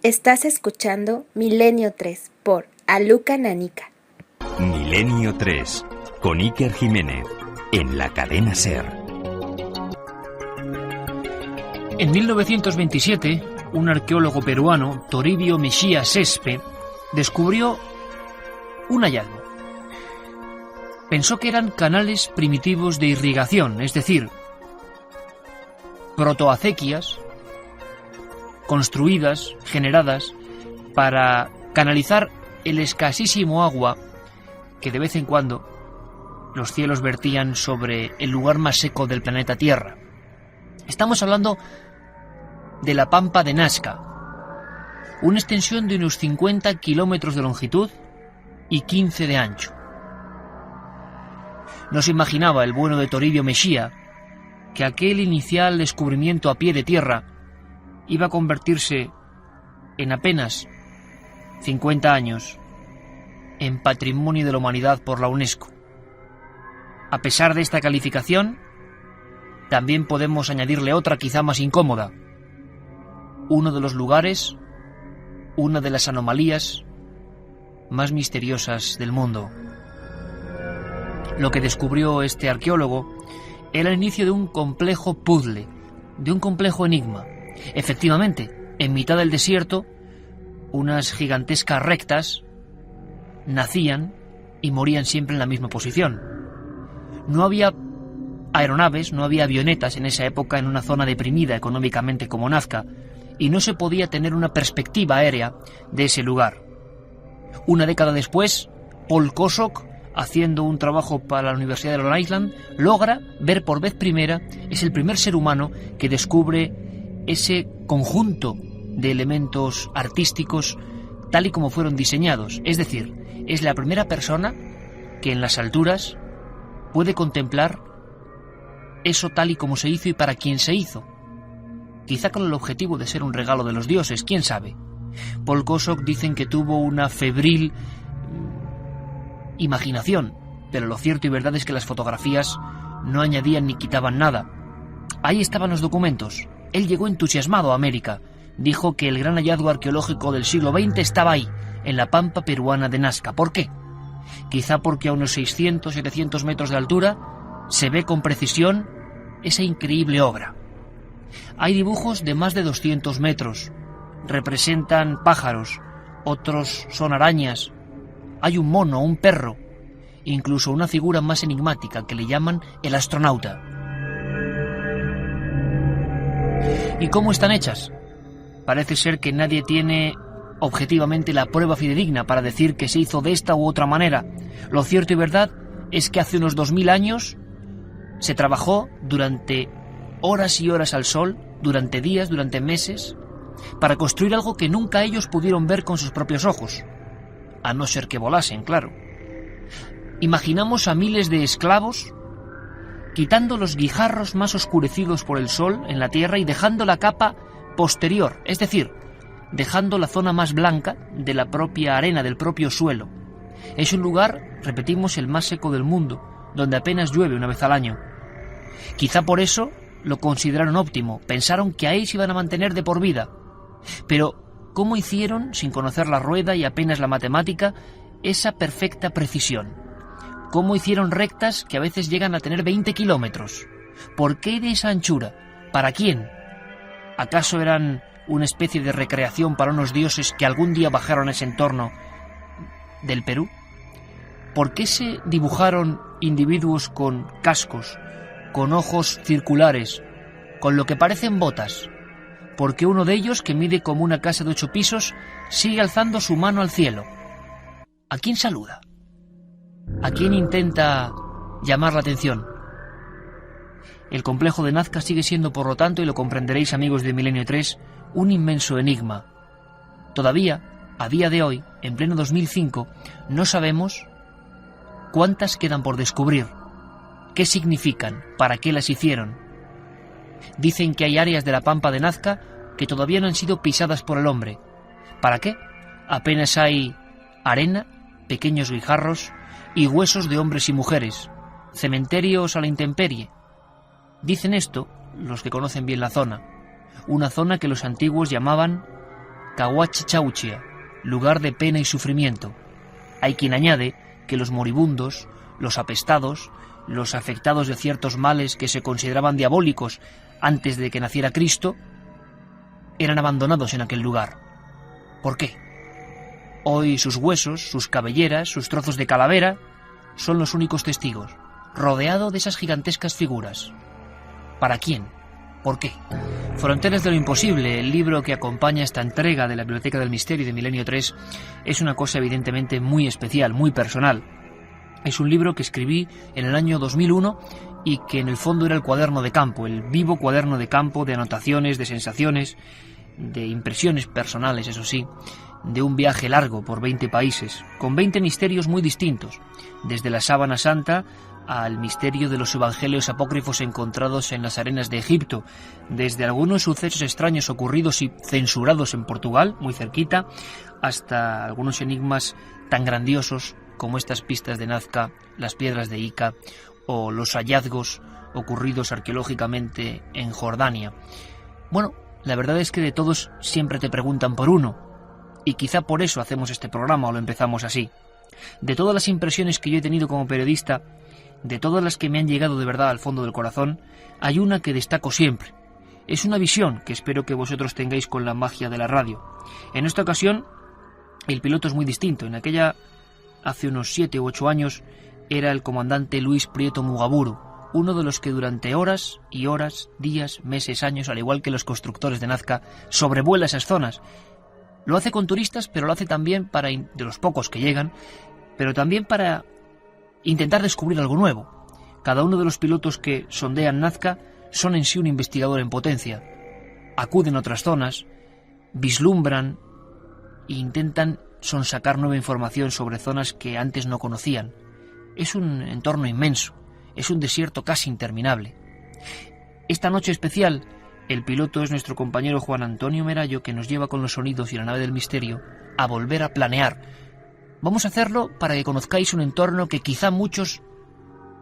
Estás escuchando Milenio 3 por Aluca Nanica. Milenio 3 con Iker Jiménez en la cadena SER. En 1927, un arqueólogo peruano, Toribio Mexía Sespe, descubrió un hallazgo. Pensó que eran canales primitivos de irrigación, es decir, protoacequias construidas, generadas, para canalizar el escasísimo agua que de vez en cuando los cielos vertían sobre el lugar más seco del planeta Tierra. Estamos hablando de la Pampa de Nazca, una extensión de unos 50 kilómetros de longitud y 15 de ancho. No se imaginaba el bueno de Toribio Mexía que aquel inicial descubrimiento a pie de tierra iba a convertirse en apenas 50 años en Patrimonio de la Humanidad por la UNESCO. A pesar de esta calificación, también podemos añadirle otra quizá más incómoda: uno de los lugares, una de las anomalías más misteriosas del mundo. Lo que descubrió este arqueólogo era el inicio de un complejo puzzle, de un complejo enigma. Efectivamente, en mitad del desierto, unas gigantescas rectas nacían y morían siempre en la misma posición. No había aeronaves, no había avionetas en esa época en una zona deprimida económicamente como Nazca, y no se podía tener una perspectiva aérea de ese lugar. Una década después, Paul Kosok, haciendo un trabajo para la Universidad de Rhode Island, logra ver por vez primera, es el primer ser humano que descubre ese conjunto de elementos artísticos tal y como fueron diseñados. Es decir, es la primera persona que en las alturas puede contemplar eso tal y como se hizo y para quién se hizo. Quizá con el objetivo de ser un regalo de los dioses, quién sabe. Paul Kosok dicen que tuvo una febril imaginación, pero lo cierto y verdad es que las fotografías no añadían ni quitaban nada. Ahí estaban los documentos. Él llegó entusiasmado a América. Dijo que el gran hallazgo arqueológico del siglo XX estaba ahí, en la pampa peruana de Nazca. ¿Por qué? Quizá porque a unos 600-700 metros de altura se ve con precisión esa increíble obra. Hay dibujos de más de 200 metros. Representan pájaros, otros son arañas. Hay un mono, un perro, incluso una figura más enigmática que le llaman el astronauta. ¿Y cómo están hechas? Parece ser que nadie tiene objetivamente la prueba fidedigna para decir que se hizo de esta u otra manera. Lo cierto y verdad es que hace unos 2000 años se trabajó durante horas y horas al sol, durante días, durante meses, para construir algo que nunca ellos pudieron ver con sus propios ojos, a no ser que volasen, claro. Imaginamos a miles de esclavos quitando los guijarros más oscurecidos por el sol en la tierra y dejando la capa posterior, es decir, dejando la zona más blanca de la propia arena, del propio suelo. Es un lugar, repetimos, el más seco del mundo, donde apenas llueve una vez al año. Quizá por eso lo consideraron óptimo, pensaron que ahí se iban a mantener de por vida. Pero, ¿cómo hicieron, sin conocer la rueda y apenas la matemática, esa perfecta precisión? ¿Cómo hicieron rectas que a veces llegan a tener 20 kilómetros? ¿Por qué de esa anchura? ¿Para quién? ¿Acaso eran una especie de recreación para unos dioses que algún día bajaron a ese entorno del Perú? ¿Por qué se dibujaron individuos con cascos, con ojos circulares, con lo que parecen botas? ¿Por qué uno de ellos, que mide como una casa de 8 pisos, sigue alzando su mano al cielo? ¿A quién saluda? ¿A quién intenta llamar la atención? El complejo de Nazca sigue siendo, por lo tanto, y lo comprenderéis, amigos de Milenio 3, un inmenso enigma. Todavía, a día de hoy, en pleno 2005, no sabemos cuántas quedan por descubrir, qué significan, para qué las hicieron. Dicen que hay áreas de la pampa de Nazca que todavía no han sido pisadas por el hombre. ¿Para qué? Apenas hay arena, pequeños guijarros y huesos de hombres y mujeres, cementerios a la intemperie. Dicen esto los que conocen bien la zona, una zona que los antiguos llamaban Cahuachichauchia, lugar de pena y sufrimiento. Hay quien añade que los moribundos, los apestados, los afectados de ciertos males que se consideraban diabólicos antes de que naciera Cristo, eran abandonados en aquel lugar. ¿Por qué? Hoy sus huesos, sus cabelleras, sus trozos de calavera son los únicos testigos, rodeado de esas gigantescas figuras. ¿Para quién? ¿Por qué? Fronteras de lo imposible, el libro que acompaña esta entrega de la Biblioteca del Misterio de Milenio 3, es una cosa evidentemente muy especial, muy personal. Es un libro que escribí en el año 2001 y que en el fondo era el cuaderno de campo, el vivo cuaderno de campo de anotaciones, de sensaciones, de impresiones personales, eso sí, de un viaje largo por 20 países, con 20 misterios muy distintos, desde la Sábana Santa al misterio de los evangelios apócrifos encontrados en las arenas de Egipto, desde algunos sucesos extraños ocurridos y censurados en Portugal, muy cerquita, hasta algunos enigmas tan grandiosos como estas pistas de Nazca, las piedras de Ica o los hallazgos ocurridos arqueológicamente en Jordania. Bueno, la verdad es que de todos siempre te preguntan por uno, y quizá por eso hacemos este programa o lo empezamos así. De todas las impresiones que yo he tenido como periodista, de todas las que me han llegado de verdad al fondo del corazón, hay una que destaco siempre. Es una visión que espero que vosotros tengáis con la magia de la radio. En esta ocasión, el piloto es muy distinto. En aquella, hace unos 7 u 8 años, era el comandante Luis Prieto Mugaburu, uno de los que durante horas y horas, días, meses, años, al igual que los constructores de Nazca, sobrevuela esas zonas. Lo hace con turistas, pero lo hace también de los pocos que llegan, pero también para intentar descubrir algo nuevo. Cada uno de los pilotos que sondean Nazca son en sí un investigador en potencia. Acuden a otras zonas, vislumbran e intentan sonsacar nueva información sobre zonas que antes no conocían. Es un entorno inmenso, es un desierto casi interminable. Esta noche especial, el piloto es nuestro compañero Juan Antonio Merayo, que nos lleva con los sonidos y la nave del misterio a volver a planear. Vamos a hacerlo para que conozcáis un entorno que quizá muchos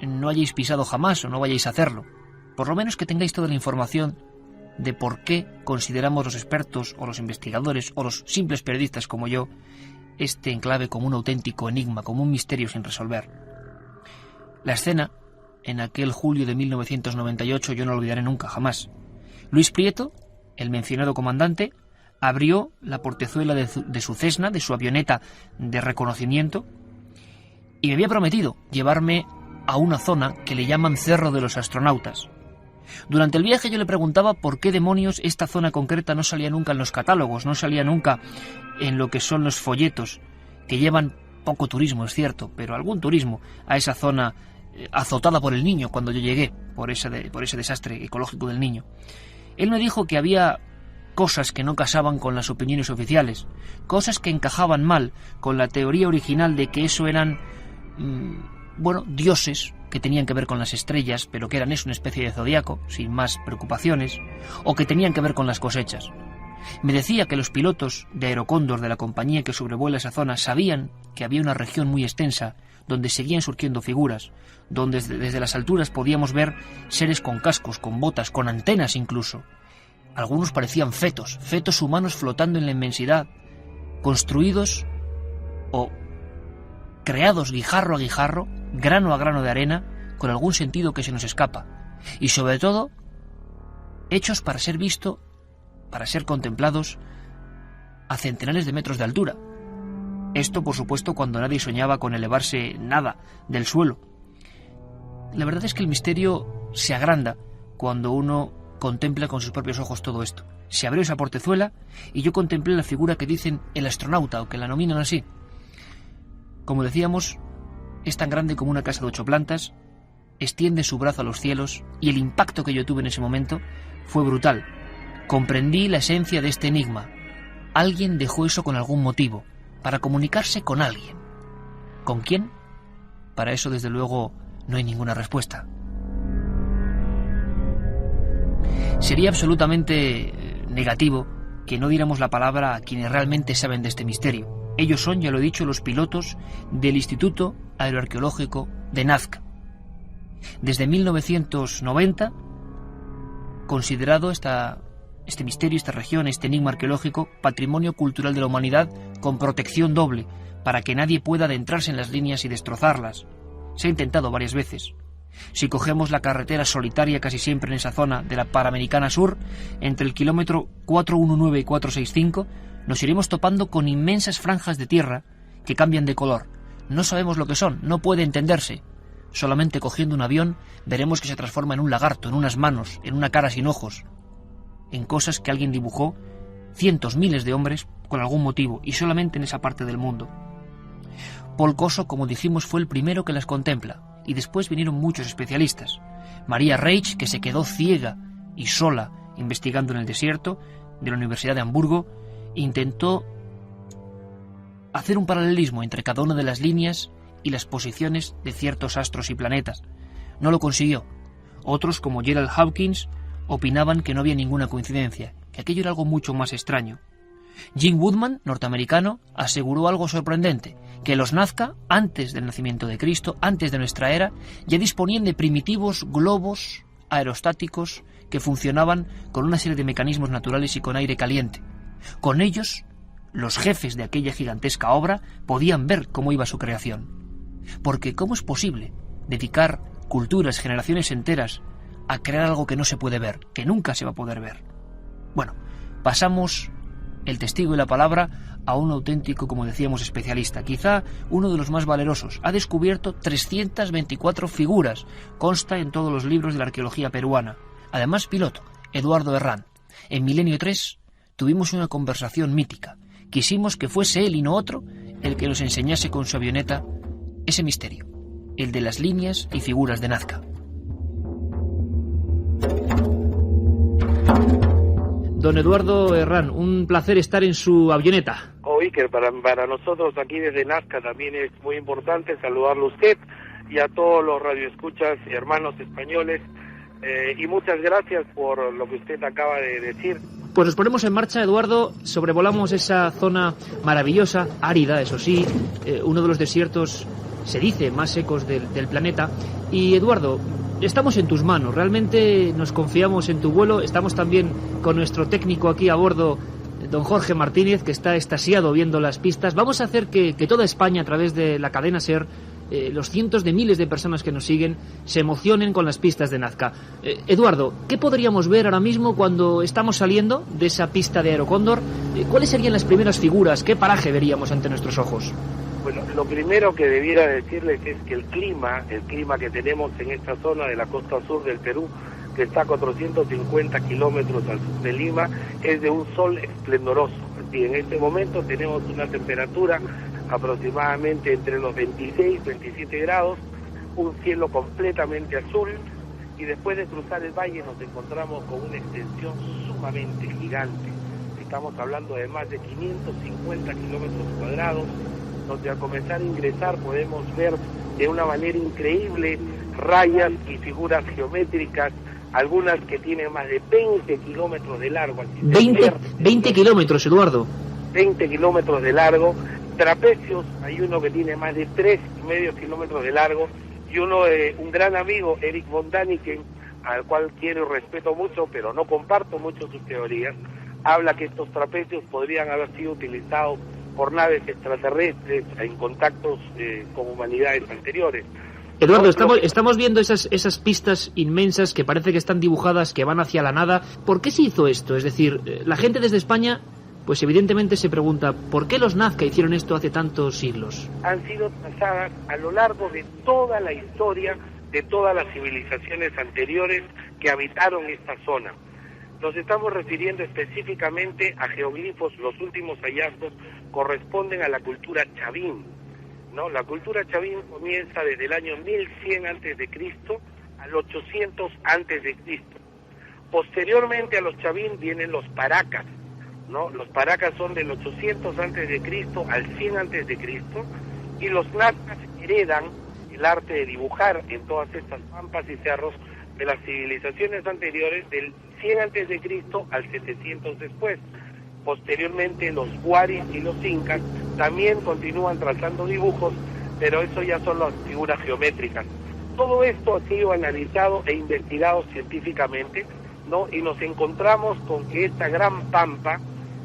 no hayáis pisado jamás o no vayáis a hacerlo. Por lo menos que tengáis toda la información de por qué consideramos los expertos o los investigadores o los simples periodistas como yo este enclave como un auténtico enigma, como un misterio sin resolver. La escena, en aquel julio de 1998, yo no lo olvidaré nunca, jamás. Luis Prieto, el mencionado comandante, abrió la portezuela de su Cessna, de su avioneta de reconocimiento, y me había prometido llevarme a una zona que le llaman Cerro de los Astronautas. Durante el viaje yo le preguntaba por qué demonios esta zona concreta no salía nunca en los catálogos, no salía nunca en lo que son los folletos, que llevan poco turismo, es cierto, pero algún turismo a esa zona azotada por el Niño cuando yo llegué, por ese desastre ecológico del Niño. Él me dijo que había cosas que no casaban con las opiniones oficiales, cosas que encajaban mal con la teoría original de que eso eran, dioses que tenían que ver con las estrellas, pero que eran una especie de zodiaco, sin más preocupaciones, o que tenían que ver con las cosechas. Me decía que los pilotos de Aerocóndor de la compañía que sobrevuela esa zona sabían que había una región muy extensa donde seguían surgiendo figuras, donde desde las alturas podíamos ver seres con cascos, con botas, con antenas incluso. Algunos parecían fetos humanos flotando en la inmensidad, construidos o creados guijarro a guijarro, grano a grano de arena, con algún sentido que se nos escapa, y sobre todo, hechos para ser visto, para ser contemplados a centenares de metros de altura. Esto, por supuesto, cuando nadie soñaba con elevarse nada del suelo. La verdad es que el misterio se agranda cuando uno contempla con sus propios ojos todo esto. Se abrió esa portezuela y yo contemplé la figura que dicen el astronauta, o que la nominan así. Como decíamos, es tan grande como una casa de 8 plantas, extiende su brazo a los cielos, y el impacto que yo tuve en ese momento fue brutal. Comprendí la esencia de este enigma. Alguien dejó eso con algún motivo, para comunicarse con alguien. ¿Con quién? Para eso, desde luego, no hay ninguna respuesta. Sería absolutamente negativo que no diéramos la palabra a quienes realmente saben de este misterio. Ellos son, ya lo he dicho, los pilotos del Instituto Aeroarqueológico de Nazca. Desde 1990, considerado esta este misterio, esta región, este enigma arqueológico, patrimonio cultural de la humanidad con protección doble, para que nadie pueda adentrarse en las líneas y destrozarlas. Se ha intentado varias veces. Si cogemos la carretera solitaria casi siempre en esa zona de la Panamericana Sur, entre el kilómetro 419 y 465, nos iremos topando con inmensas franjas de tierra que cambian de color. No sabemos lo que son, no puede entenderse. Solamente cogiendo un avión veremos que se transforma en un lagarto, en unas manos, en una cara sin ojos, en cosas que alguien dibujó, cientos, miles de hombres, con algún motivo, y solamente en esa parte del mundo. Paul Coso, como dijimos, fue el primero que las contempla, y después vinieron muchos especialistas. María Reich, que se quedó ciega y sola investigando en el desierto, de la Universidad de Hamburgo, intentó hacer un paralelismo entre cada una de las líneas y las posiciones de ciertos astros y planetas. No lo consiguió. Otros, como Gerald Hawkins, opinaban que no había ninguna coincidencia, que aquello era algo mucho más extraño. Jim Woodman, norteamericano, aseguró algo sorprendente, que los Nazca, antes del nacimiento de Cristo, antes de nuestra era, ya disponían de primitivos globos aerostáticos que funcionaban con una serie de mecanismos naturales y con aire caliente. Con ellos, los jefes de aquella gigantesca obra podían ver cómo iba su creación. Porque ¿cómo es posible dedicar culturas, generaciones enteras, a crear algo que no se puede ver, que nunca se va a poder ver? Bueno, pasamos el testigo y la palabra a un auténtico, como decíamos, especialista, quizá uno de los más valerosos. Ha descubierto 324 figuras, consta en todos los libros de la arqueología peruana. Además, piloto, Eduardo Herrán. En Milenio 3 tuvimos una conversación mítica. Quisimos que fuese él y no otro el que nos enseñase con su avioneta ese misterio, el de las líneas y figuras de Nazca. Don Eduardo Herrán, un placer estar en su avioneta. Iker, para nosotros aquí desde Nazca también es muy importante saludarlo a usted y a todos los radioescuchas y hermanos españoles, y muchas gracias por lo que usted acaba de decir. Pues nos ponemos en marcha, Eduardo, sobrevolamos esa zona maravillosa, árida, eso sí, uno de los desiertos, se dice, más secos del planeta. Y Eduardo, estamos en tus manos, realmente nos confiamos en tu vuelo, estamos también con nuestro técnico aquí a bordo, don Jorge Martínez, que está extasiado viendo las pistas. Vamos a hacer que toda España, a través de la cadena SER, los cientos de miles de personas que nos siguen, se emocionen con las pistas de Nazca. Eduardo, ¿qué podríamos ver ahora mismo cuando estamos saliendo de esa pista de Aerocóndor? ¿Cuáles serían las primeras figuras? ¿Qué paraje veríamos ante nuestros ojos? Bueno, lo primero que debiera decirles es que el clima que tenemos en esta zona de la costa sur del Perú, que está a 450 kilómetros al sur de Lima, es de un sol esplendoroso. Y en este momento tenemos una temperatura aproximadamente entre los 26 y 27 grados, un cielo completamente azul, y después de cruzar el valle nos encontramos con una extensión sumamente gigante. Estamos hablando de más de 550 kilómetros cuadrados, donde al comenzar a ingresar podemos ver de una manera increíble rayas y figuras geométricas, algunas que tienen más de 20 kilómetros de largo. 20 kilómetros, Eduardo. 20 kilómetros de largo. Trapecios, hay uno que tiene más de 3,5 kilómetros de largo, y un gran amigo, Eric von Däniken, al cual quiero y respeto mucho, pero no comparto mucho sus teorías, habla que estos trapecios podrían haber sido utilizados por naves extraterrestres en contactos con humanidades anteriores. Eduardo, estamos viendo esas pistas inmensas que parece que están dibujadas, que van hacia la nada. ¿Por qué se hizo esto? Es decir, la gente desde España, pues evidentemente se pregunta, ¿por qué los Nazca hicieron esto hace tantos siglos? Han sido trazadas a lo largo de toda la historia de todas las civilizaciones anteriores que habitaron esta zona. Nos estamos refiriendo específicamente a geoglifos. Los últimos hallazgos corresponden a la cultura Chavín, ¿no? La cultura Chavín comienza desde el año 1100 a.C. al 800 a.C. Posteriormente a los Chavín vienen los Paracas, ¿no? Los Paracas son del 800 a.C. al 100 a.C. y los Nazcas heredan el arte de dibujar en todas estas pampas y cerros de las civilizaciones anteriores del 100 a.C. al 700 después. Posteriormente los Huaris y los Incas también continúan trazando dibujos, pero eso ya son las figuras geométricas. Todo esto ha sido analizado e investigado científicamente, ¿no? Y nos encontramos con que esta gran pampa,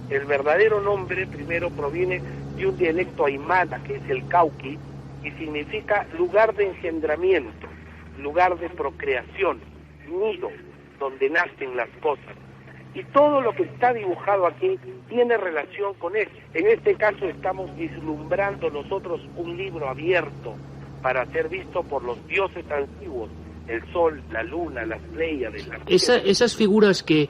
el verdadero nombre primero proviene de un dialecto aymara, que es el cauqui, y significa lugar de engendramiento, lugar de procreación, nido, donde nacen las cosas. Y todo lo que está dibujado aquí tiene relación con eso. En este caso estamos vislumbrando nosotros un libro abierto para ser visto por los dioses antiguos, el sol, la luna, las pléyades, las Esas figuras que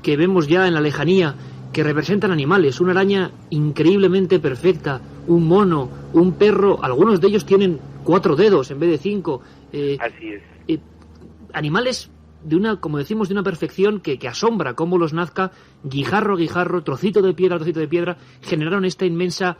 vemos ya en la lejanía, que representan animales, una araña increíblemente perfecta, un mono, un perro, algunos de ellos tienen 4 dedos en vez de 5. Así es. Animales de una, como decimos, de una perfección que asombra, cómo los Nazca, guijarro a guijarro, trocito de piedra, generaron esta inmensa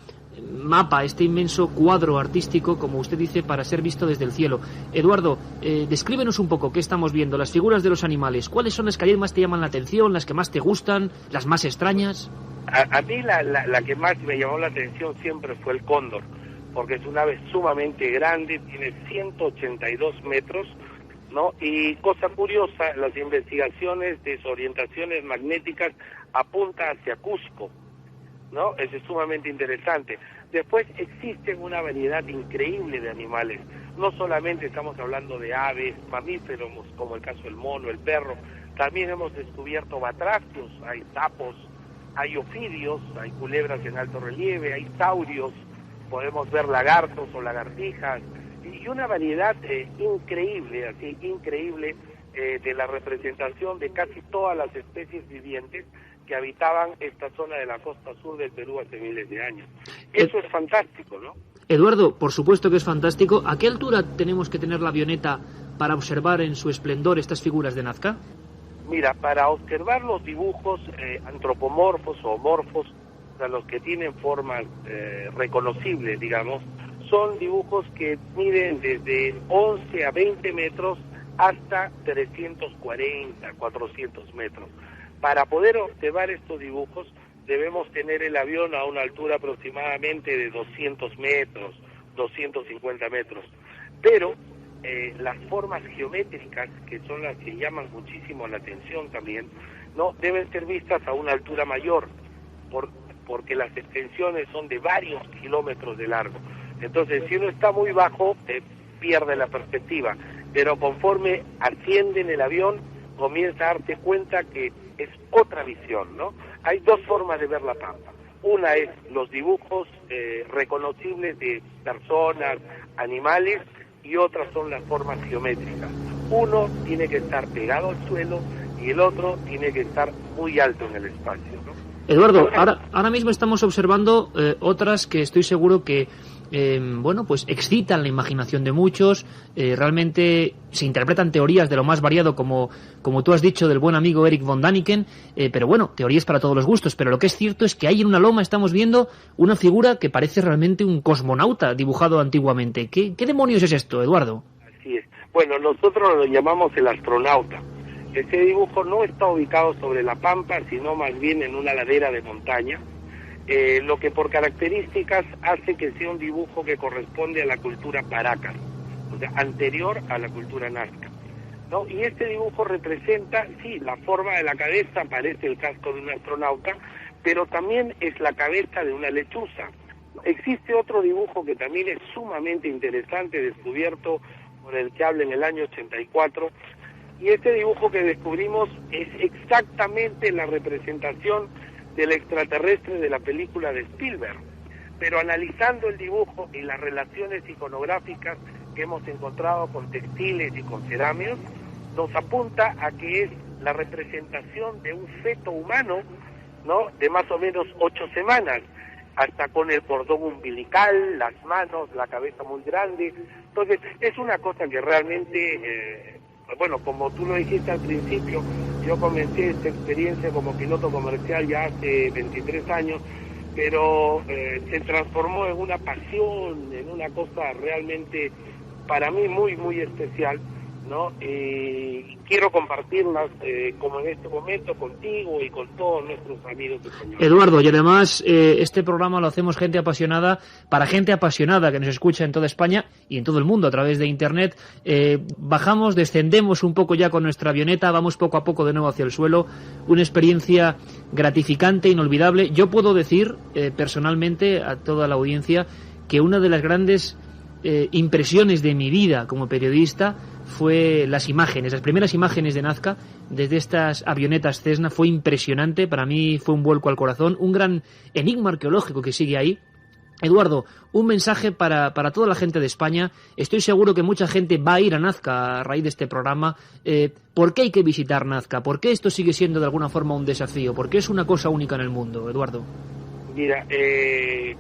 mapa, este inmenso cuadro artístico, como usted dice, para ser visto desde el cielo. Eduardo, descríbenos un poco qué estamos viendo, las figuras de los animales. ¿Cuáles son las que más te llaman la atención, las que más te gustan, las más extrañas? A mí la que más me llamó la atención siempre fue el cóndor, porque es un ave sumamente grande, tiene 182 metros, ¿no? Y cosa curiosa, las investigaciones de sus orientaciones magnéticas apuntan hacia Cusco, ¿no? Eso es sumamente interesante. Después existen una variedad increíble de animales. No solamente estamos hablando de aves, mamíferos, como el caso del mono, el perro. También hemos descubierto batracios, hay sapos, hay ofidios, hay culebras en alto relieve, hay saurios, podemos ver lagartos o lagartijas, y una variedad increíble, así increíble, de la representación de casi todas las especies vivientes que habitaban esta zona de la costa sur del Perú hace miles de años. Eso es fantástico, ¿no? Eduardo, por supuesto que es fantástico. ¿A qué altura tenemos que tener la avioneta para observar en su esplendor estas figuras de Nazca? Mira, para observar los dibujos antropomorfos o morfos, o sea, los que tienen formas reconocibles, digamos, son dibujos que miden desde 11 a 20 metros hasta 340, 400 metros. Para poder observar estos dibujos debemos tener el avión a una altura aproximadamente de 200 metros, 250 metros. Pero las formas geométricas, que son las que llaman muchísimo la atención también, no deben ser vistas a una altura mayor, porque las extensiones son de varios kilómetros de largo. Entonces, si uno está muy bajo, pierde la perspectiva, pero conforme asciende en el avión, comienza a darte cuenta que es otra visión, ¿no? Hay dos formas de ver la pampa. Una es los dibujos reconocibles de personas, animales, y otras son las formas geométricas. Uno tiene que estar pegado al suelo y el otro tiene que estar muy alto en el espacio, ¿no? Eduardo, ahora mismo estamos observando otras que estoy seguro que pues excitan la imaginación de muchos, realmente se interpretan teorías de lo más variado, como tú has dicho, del buen amigo Eric von Daniken, pero bueno, teorías para todos los gustos, pero lo que es cierto es que ahí en una loma estamos viendo una figura que parece realmente un cosmonauta dibujado antiguamente. ¿Qué demonios es esto, Eduardo? Así es. Bueno, nosotros lo llamamos el astronauta. Ese dibujo no está ubicado sobre la pampa, sino más bien en una ladera de montaña, lo que por características hace que sea un dibujo que corresponde a la cultura Paracas, o sea, anterior a la cultura Nazca, ¿no? Y este dibujo representa, sí, la forma de la cabeza, parece el casco de un astronauta, pero también es la cabeza de una lechuza. Existe otro dibujo que también es sumamente interesante, descubierto por el que habla en el año 84, y este dibujo que descubrimos es exactamente la representación del extraterrestre de la película de Spielberg, pero analizando el dibujo y las relaciones iconográficas que hemos encontrado con textiles y con cerámicos, nos apunta a que es la representación de un feto humano, ¿no?, de más o menos 8 semanas, hasta con el cordón umbilical, las manos, la cabeza muy grande. Entonces, es una cosa que realmente, bueno, como tú lo dijiste al principio, yo comencé esta experiencia como piloto comercial ya hace 23 años, pero se transformó en una pasión, en una cosa realmente para mí muy, muy especial, ¿no? Quiero compartirlas como en este momento contigo y con todos nuestros amigos españoles. Eduardo, y además este programa lo hacemos gente apasionada, para gente apasionada que nos escucha en toda España y en todo el mundo a través de Internet. Bajamos, descendemos un poco ya con nuestra avioneta, vamos poco a poco de nuevo hacia el suelo. Una experiencia gratificante, inolvidable. Yo puedo decir personalmente a toda la audiencia que una de las grandes impresiones de mi vida como periodista fue las primeras imágenes de Nazca desde estas avionetas Cessna. Fue impresionante, para mí fue un vuelco al corazón, un gran enigma arqueológico que sigue ahí. Eduardo, un mensaje para toda la gente de España. Estoy seguro que mucha gente va a ir a Nazca a raíz de este programa. ¿Por qué hay que visitar Nazca? ¿Por qué esto sigue siendo de alguna forma un desafío? ¿Por qué es una cosa única en el mundo, Eduardo? Mira,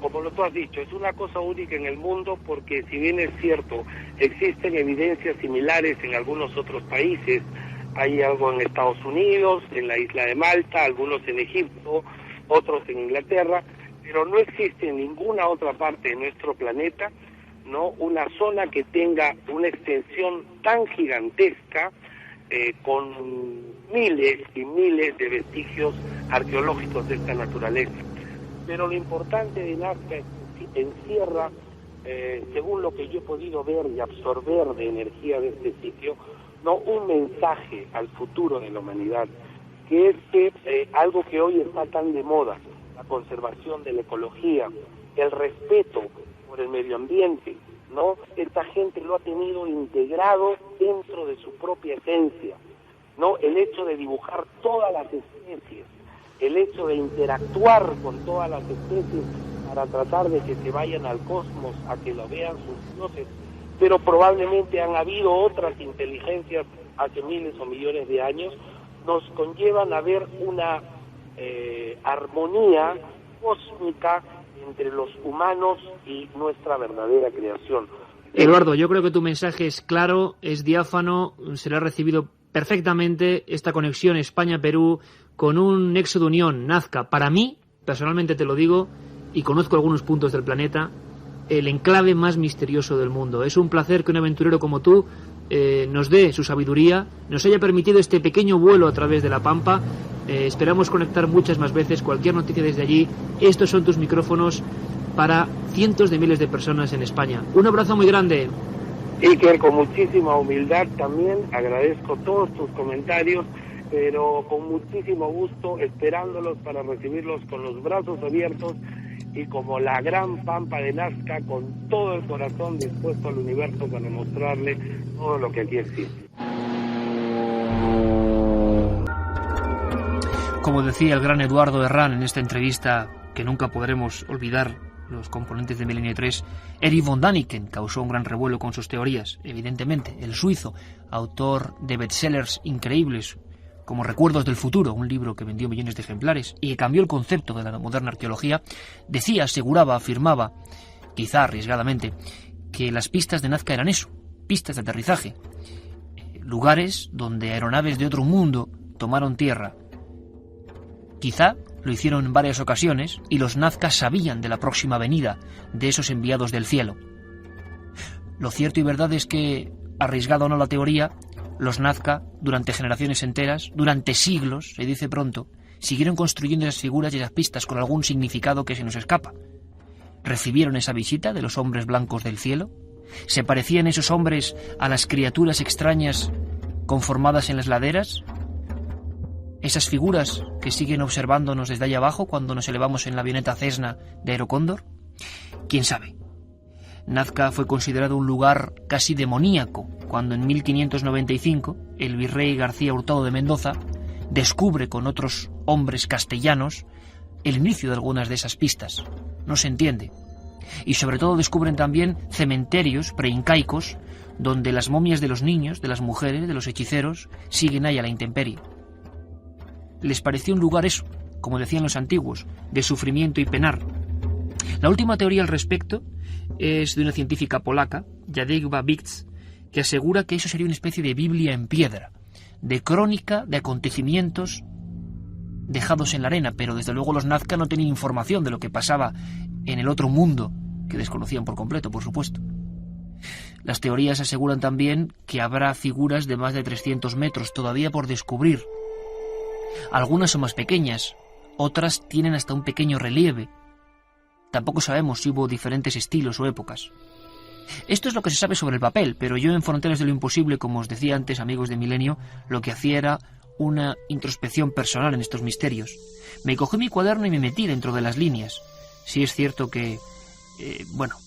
como tú has dicho, es una cosa única en el mundo porque si bien es cierto, existen evidencias similares en algunos otros países. Hay algo en Estados Unidos, en la isla de Malta, algunos en Egipto, otros en Inglaterra, pero no existe en ninguna otra parte de nuestro planeta, ¿no?, una zona que tenga una extensión tan gigantesca con miles y miles de vestigios arqueológicos de esta naturaleza. Pero lo importante de Nazca es que encierra, según lo que yo he podido ver y absorber de energía de este sitio, no un mensaje al futuro de la humanidad, que es que algo que hoy está tan de moda, la conservación de la ecología, el respeto por el medio ambiente, ¿no? Esta gente lo ha tenido integrado dentro de su propia esencia, ¿no? El hecho de dibujar todas las especies, el hecho de interactuar con todas las especies para tratar de que se vayan al cosmos a que lo vean sus dioses, pero probablemente han habido otras inteligencias hace miles o millones de años, nos conllevan a ver una armonía cósmica entre los humanos y nuestra verdadera creación. Eduardo, yo creo que tu mensaje es claro, es diáfano, se le ha recibido perfectamente esta conexión España-Perú con un nexo de unión, Nazca. Para mí, personalmente te lo digo, y conozco algunos puntos del planeta, el enclave más misterioso del mundo. Es un placer que un aventurero como tú nos dé su sabiduría, nos haya permitido este pequeño vuelo a través de la Pampa. Esperamos conectar muchas más veces. Cualquier noticia desde allí, estos son tus micrófonos para cientos de miles de personas en España. Un abrazo muy grande. Iker, con muchísima humildad también agradezco todos tus comentarios, pero con muchísimo gusto, esperándolos para recibirlos con los brazos abiertos y como la gran Pampa de Nazca, con todo el corazón dispuesto al universo para mostrarle todo lo que aquí existe. Como decía el gran Eduardo Herrán en esta entrevista que nunca podremos olvidar los componentes de Milenio 3, Erich von Däniken causó un gran revuelo con sus teorías, evidentemente. El suizo, autor de bestsellers increíbles como Recuerdos del futuro, un libro que vendió millones de ejemplares y que cambió el concepto de la moderna arqueología, decía, aseguraba, afirmaba, quizá arriesgadamente, que las pistas de Nazca eran eso, pistas de aterrizaje, lugares donde aeronaves de otro mundo tomaron tierra. Quizá lo hicieron en varias ocasiones y los nazcas sabían de la próxima venida de esos enviados del cielo. Lo cierto y verdad es que, arriesgado o no la teoría, los nazca, durante generaciones enteras, durante siglos, se dice pronto, siguieron construyendo esas figuras y esas pistas con algún significado que se nos escapa. ¿Recibieron esa visita de los hombres blancos del cielo? ¿Se parecían esos hombres a las criaturas extrañas conformadas en las laderas? ¿Esas figuras que siguen observándonos desde allá abajo cuando nos elevamos en la avioneta Cessna de Aerocóndor? ¿Quién sabe? Nazca fue considerado un lugar casi demoníaco cuando en 1595 el virrey García Hurtado de Mendoza descubre con otros hombres castellanos el inicio de algunas de esas pistas. No se entiende. Y sobre todo descubren también cementerios preincaicos donde las momias de los niños, de las mujeres, de los hechiceros siguen ahí a la intemperie. Les pareció un lugar eso, como decían los antiguos, de sufrimiento y penar. La última teoría al respecto es de una científica polaca, Jadwiga Wicz, que asegura que eso sería una especie de Biblia en piedra, de crónica de acontecimientos dejados en la arena, pero desde luego los nazca no tenían información de lo que pasaba en el otro mundo, que desconocían por completo, por supuesto. Las teorías aseguran también que habrá figuras de más de 300 metros todavía por descubrir. Algunas son más pequeñas, otras tienen hasta un pequeño relieve. Tampoco sabemos si hubo diferentes estilos o épocas. Esto es lo que se sabe sobre el papel, pero yo en Fronteras de lo Imposible, como os decía antes, amigos de Milenio, lo que hacía era una introspección personal en estos misterios. Me cogí mi cuaderno y me metí dentro de las líneas. Sí es cierto que,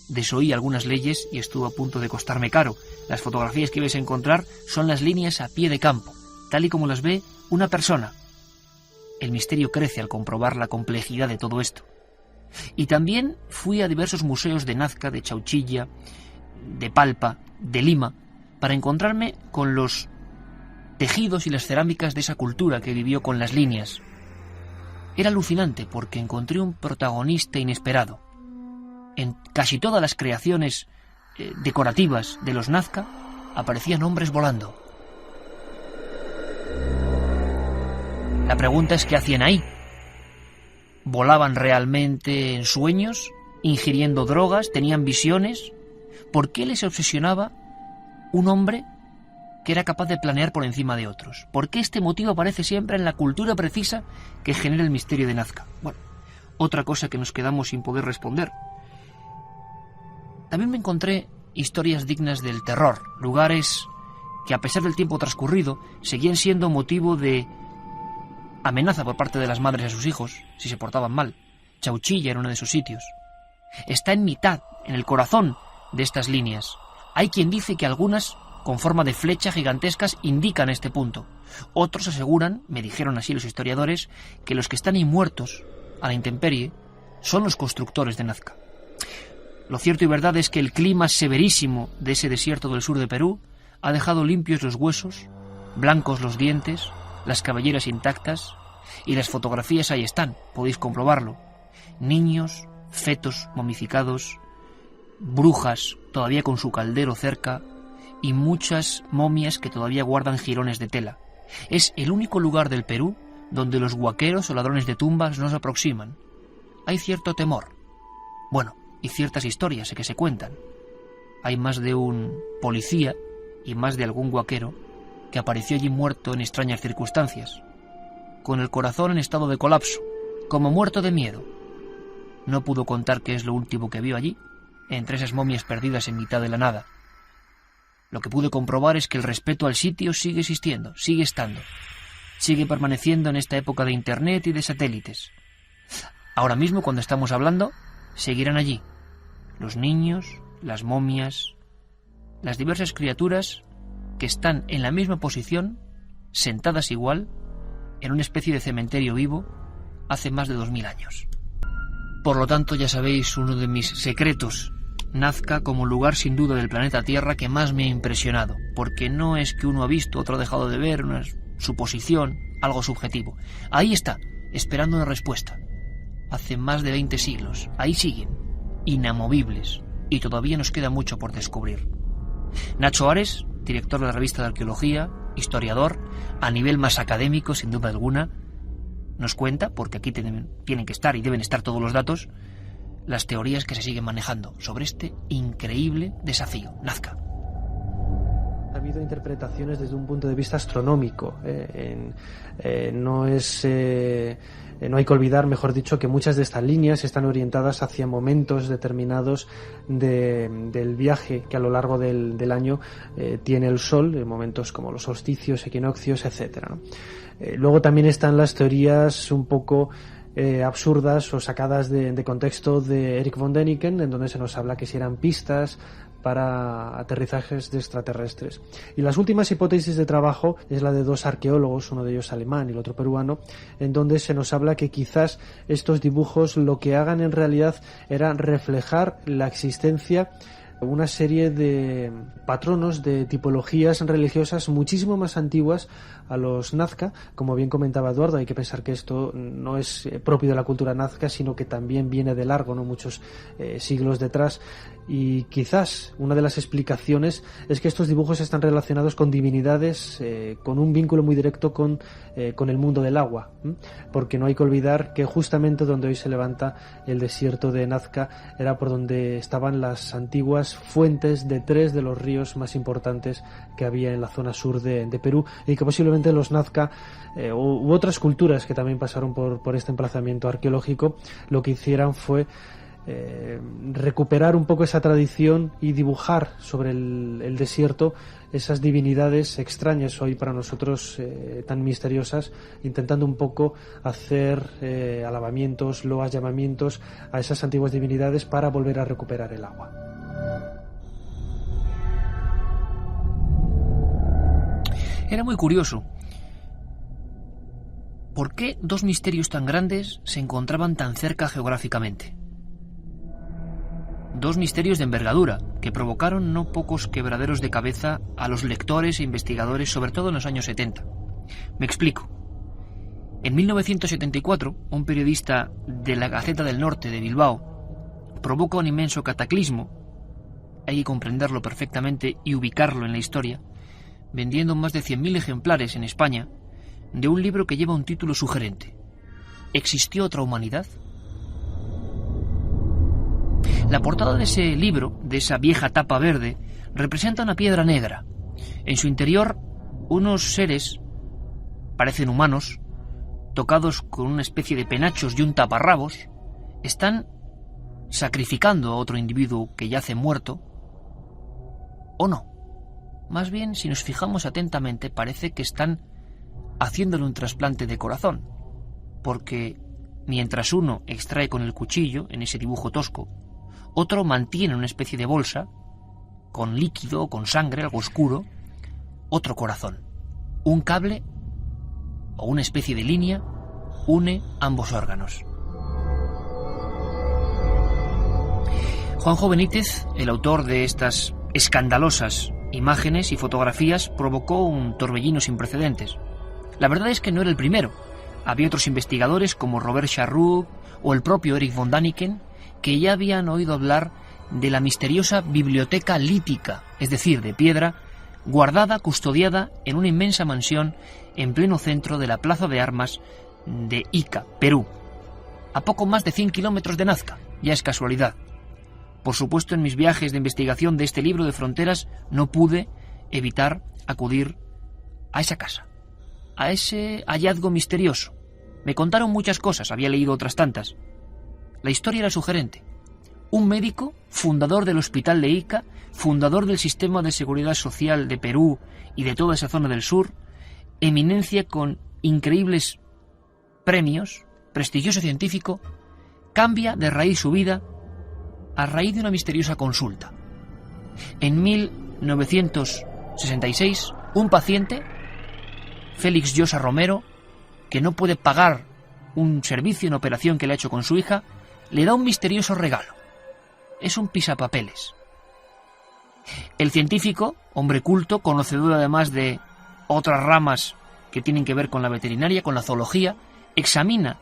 desoí algunas leyes y estuvo a punto de costarme caro. Las fotografías que vais a encontrar son las líneas a pie de campo, tal y como las ve una persona. El misterio crece al comprobar la complejidad de todo esto. Y también fui a diversos museos de Nazca, de Chauchilla, de Palpa, de Lima, para encontrarme con los tejidos y las cerámicas de esa cultura que vivió con las líneas. Era alucinante porque encontré un protagonista inesperado. En casi todas las creaciones decorativas de los Nazca aparecían hombres volando. La pregunta es ¿qué hacían ahí? ¿Volaban realmente en sueños? ¿Ingiriendo drogas? ¿Tenían visiones? ¿Por qué les obsesionaba un hombre que era capaz de planear por encima de otros? ¿Por qué este motivo aparece siempre en la cultura precisa que genera el misterio de Nazca? Bueno, otra cosa que nos quedamos sin poder responder. También me encontré historias dignas del terror, lugares que a pesar del tiempo transcurrido seguían siendo motivo de amenaza por parte de las madres a sus hijos si se portaban mal. Chauchilla era uno de esos sitios. Está en mitad, en el corazón de estas líneas. Hay quien dice que algunas, con forma de flecha gigantescas, indican este punto. Otros aseguran, me dijeron así los historiadores, que los que están ahí muertos, a la intemperie, son los constructores de Nazca. Lo cierto y verdad es que el clima severísimo de ese desierto del sur de Perú ha dejado limpios los huesos, blancos los dientes, las cabelleras intactas, y las fotografías ahí están, podéis comprobarlo. Niños, fetos momificados, brujas todavía con su caldero cerca, y muchas momias que todavía guardan jirones de tela. Es el único lugar del Perú donde los huaqueros o ladrones de tumbas no se aproximan. Hay cierto temor. Bueno, y ciertas historias que se cuentan. Hay más de un policía y más de algún huaquero que apareció allí muerto en extrañas circunstancias, con el corazón en estado de colapso, como muerto de miedo. No pudo contar qué es lo último que vio allí, entre esas momias perdidas en mitad de la nada. Lo que pude comprobar es que el respeto al sitio sigue existiendo, sigue estando, sigue permaneciendo en esta época de internet y de satélites. Ahora mismo, cuando estamos hablando, seguirán allí los niños, las momias, las diversas criaturas que están en la misma posición, sentadas igual, en una especie de cementerio vivo, hace más de 2000 años. Por lo tanto, ya sabéis, uno de mis secretos, Nazca como lugar sin duda del planeta Tierra que más me ha impresionado, porque no es que uno ha visto, otro ha dejado de ver, una suposición, algo subjetivo. Ahí está, esperando una respuesta. Hace más de 20 siglos, ahí siguen, inamovibles, y todavía nos queda mucho por descubrir. Nacho Ares, director de la revista de Arqueología, historiador, a nivel más académico, sin duda alguna, nos cuenta, porque aquí tienen que estar y deben estar todos los datos, las teorías que se siguen manejando sobre este increíble desafío, Nazca. Ha habido interpretaciones desde un punto de vista astronómico. No hay que olvidar, mejor dicho, que muchas de estas líneas están orientadas hacia momentos determinados del viaje que a lo largo del año tiene el Sol, en momentos como los solsticios, equinoccios, etcétera, ¿no? Luego también están las teorías un poco absurdas o sacadas de contexto de Erich von Däniken, en donde se nos habla que si eran pistas para aterrizajes de extraterrestres. Y las últimas hipótesis de trabajo es la de dos arqueólogos, uno de ellos alemán y el otro peruano, en donde se nos habla que quizás estos dibujos lo que hagan en realidad era reflejar la existencia una serie de patronos, de tipologías religiosas muchísimo más antiguas a los Nazca. Como bien comentaba Eduardo, hay que pensar que esto no es propio de la cultura nazca, sino que también viene de largo, ¿no? Muchos siglos detrás, Y quizás una de las explicaciones es que estos dibujos están relacionados con divinidades, con un vínculo muy directo con el mundo del agua, porque no hay que olvidar que justamente donde hoy se levanta el desierto de Nazca era por donde estaban las antiguas fuentes de 3 de los ríos más importantes que había en la zona sur de Perú, y que posiblemente los Nazca u otras culturas que también pasaron por este emplazamiento arqueológico lo que hicieran fue recuperar un poco esa tradición y dibujar sobre el desierto esas divinidades extrañas hoy para nosotros tan misteriosas, intentando un poco hacer alabamientos, loas, llamamientos a esas antiguas divinidades para volver a recuperar el agua. Era muy curioso. ¿Por qué 2 misterios tan grandes se encontraban tan cerca geográficamente? 2 misterios de envergadura que provocaron no pocos quebraderos de cabeza a los lectores e investigadores, sobre todo en los años 70. Me explico. En 1974, un periodista de la Gaceta del Norte de Bilbao provoca un inmenso cataclismo, hay que comprenderlo perfectamente y ubicarlo en la historia, vendiendo más de 100.000 ejemplares en España de un libro que lleva un título sugerente: ¿Existió otra humanidad? La portada de ese libro, de esa vieja tapa verde, representa una piedra negra. En su interior, unos seres, parecen humanos, tocados con una especie de penachos y un taparrabos, están sacrificando a otro individuo que yace muerto, o no. Más bien, si nos fijamos atentamente, parece que están haciéndole un trasplante de corazón, porque mientras uno extrae con el cuchillo, en ese dibujo tosco, otro mantiene una especie de bolsa, con líquido o con sangre, algo oscuro, otro corazón. Un cable o una especie de línea une ambos órganos. Juanjo Benítez, el autor de estas escandalosas imágenes y fotografías, provocó un torbellino sin precedentes. La verdad es que no era el primero. Había otros investigadores como Robert Charroux o el propio Erich von Däniken que ya habían oído hablar de la misteriosa biblioteca lítica, es decir, de piedra, guardada, custodiada en una inmensa mansión en pleno centro de la plaza de armas de Ica, Perú, a poco más de 100 kilómetros de Nazca. Ya es casualidad. Por supuesto, en mis viajes de investigación de este libro de fronteras no pude evitar acudir a esa casa, a ese hallazgo misterioso. Me contaron muchas cosas, había leído otras tantas. La historia era sugerente. Un médico, fundador del hospital de Ica, fundador del sistema de seguridad social de Perú y de toda esa zona del sur, eminencia con increíbles premios, prestigioso científico, cambia de raíz su vida a raíz de una misteriosa consulta. En 1966, un paciente, Félix Llosa Romero, que no puede pagar un servicio en operación que le ha hecho con su hija, le da un misterioso regalo. Es un pisapapeles. El científico, hombre culto, conocedor además de otras ramas que tienen que ver con la veterinaria, con la zoología, examina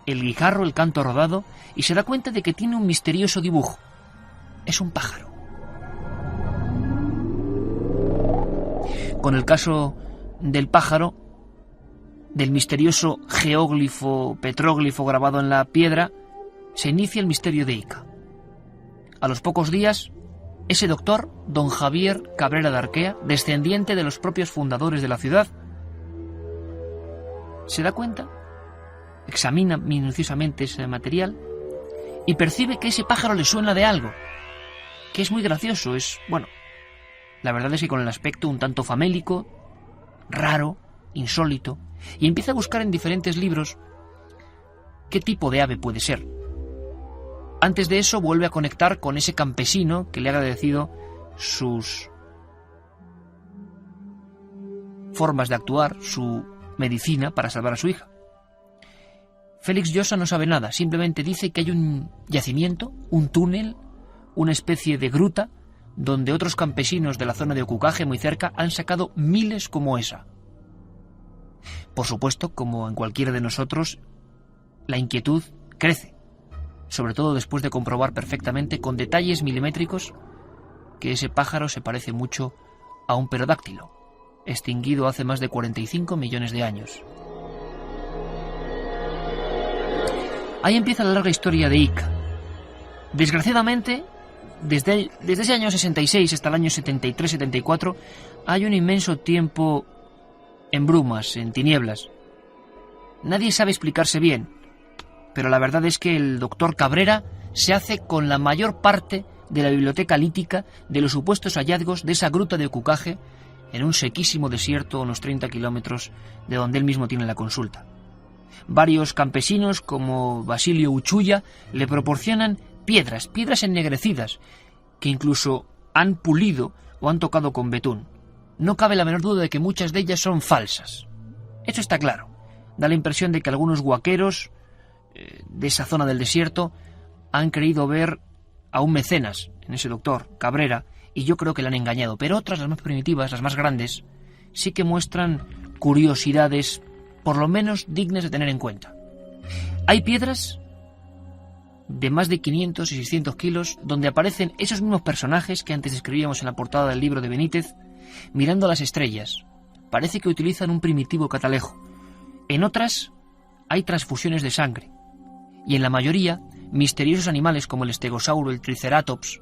el guijarro, el canto rodado, y se da cuenta de que tiene un misterioso dibujo. Es un pájaro. Con el caso del pájaro, del misterioso geóglifo, petróglifo grabado en la piedra, se inicia el misterio de Ica. A los pocos días, ese doctor, don Javier Cabrera de Arquea, descendiente de los propios fundadores de la ciudad, se da cuenta, examina minuciosamente ese material y percibe que ese pájaro le suena de algo, que es muy gracioso, la verdad es que con el aspecto un tanto famélico, raro, insólito, y empieza a buscar en diferentes libros qué tipo de ave puede ser. Antes de eso vuelve a conectar con ese campesino que le ha agradecido sus formas de actuar, su medicina para salvar a su hija. Félix Llosa no sabe nada, simplemente dice que hay un yacimiento, un túnel, una especie de gruta, donde otros campesinos de la zona de Ocucaje, muy cerca, han sacado miles como esa. Por supuesto, como en cualquiera de nosotros, la inquietud crece. sobre todo después de comprobar perfectamente, con detalles milimétricos, que ese pájaro se parece mucho a un pterodáctilo, extinguido hace más de 45 millones de años. Ahí empieza la larga historia de Ica. Desgraciadamente, desde ese año 66 hasta el año 73-74, hay un inmenso tiempo en brumas, en tinieblas. Nadie sabe explicarse bien, pero la verdad es que el doctor Cabrera se hace con la mayor parte de la biblioteca lítica de los supuestos hallazgos de esa gruta de Ocucaje en un sequísimo desierto a unos 30 kilómetros de donde él mismo tiene la consulta. Varios campesinos, como Basilio Uchuya, le proporcionan piedras ennegrecidas, que incluso han pulido o han tocado con betún. No cabe la menor duda de que muchas de ellas son falsas. Eso está claro. Da la impresión de que algunos huaqueros de esa zona del desierto han creído ver a un mecenas en ese doctor Cabrera, y yo creo que le han engañado. Pero otras, las más primitivas, las más grandes, sí que muestran curiosidades, por lo menos dignas de tener en cuenta. Hay piedras de más de 500 y 600 kilos donde aparecen esos mismos personajes que antes describíamos en la portada del libro de Benítez, mirando a las estrellas. Parece que utilizan un primitivo catalejo. En otras hay transfusiones de sangre, y en la mayoría misteriosos animales como el estegosauro, el triceratops,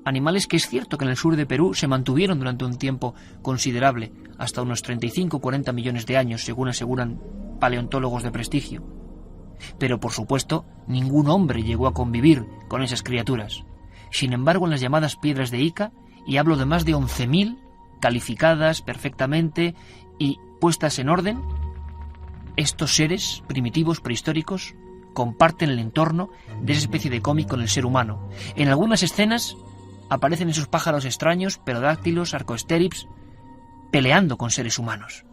animales que es cierto que en el sur de Perú se mantuvieron durante un tiempo considerable, hasta unos 35 o 40 millones de años, según aseguran paleontólogos de prestigio. Pero, por supuesto, ningún hombre llegó a convivir con esas criaturas. Sin embargo, en las llamadas piedras de Ica, y hablo de más de 11.000, calificadas perfectamente y puestas en orden, estos seres primitivos, prehistóricos, comparten el entorno de esa especie de cómic con el ser humano. En algunas escenas aparecen esos pájaros extraños, pterodáctilos, arcoestérips, peleando con seres humanos.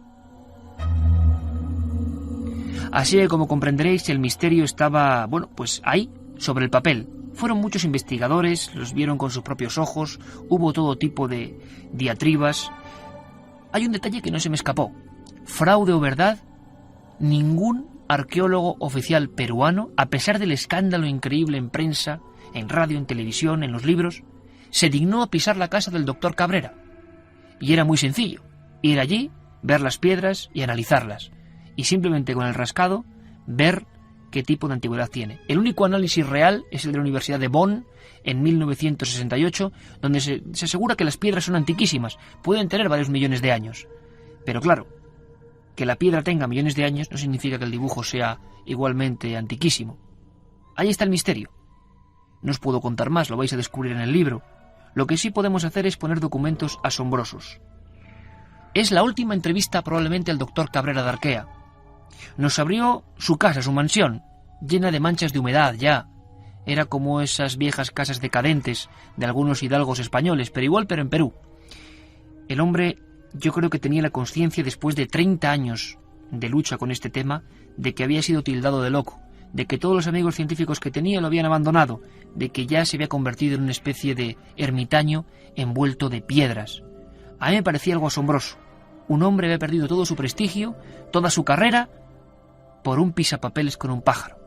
Así que, como comprenderéis, el misterio estaba, pues ahí, sobre el papel. Fueron muchos investigadores, los vieron con sus propios ojos, hubo todo tipo de diatribas. Hay un detalle que no se me escapó. Fraude o verdad, ningún arqueólogo oficial peruano, a pesar del escándalo increíble en prensa, en radio, en televisión, en los libros, se dignó a pisar la casa del doctor Cabrera. Y era muy sencillo, ir allí, ver las piedras y analizarlas, y simplemente con el rascado ver qué tipo de antigüedad tiene. El único análisis real es el de la Universidad de Bonn en 1968, donde se asegura que las piedras son antiquísimas, pueden tener varios millones de años. Pero claro, que la piedra tenga millones de años no significa que el dibujo sea igualmente antiquísimo. Ahí está el misterio. No os puedo contar más, lo vais a descubrir en el libro. Lo que sí podemos hacer es poner documentos asombrosos. Es la última entrevista probablemente al doctor Cabrera de Arquea. Nos abrió su casa, su mansión, llena de manchas de humedad ya. Era como esas viejas casas decadentes de algunos hidalgos españoles, pero en Perú. El hombre, yo creo que tenía la conciencia, después de 30 años de lucha con este tema, de que había sido tildado de loco, de que todos los amigos científicos que tenía lo habían abandonado, de que ya se había convertido en una especie de ermitaño envuelto de piedras. A mí me parecía algo asombroso. Un hombre había perdido todo su prestigio, toda su carrera, por un pisapapeles con un pájaro,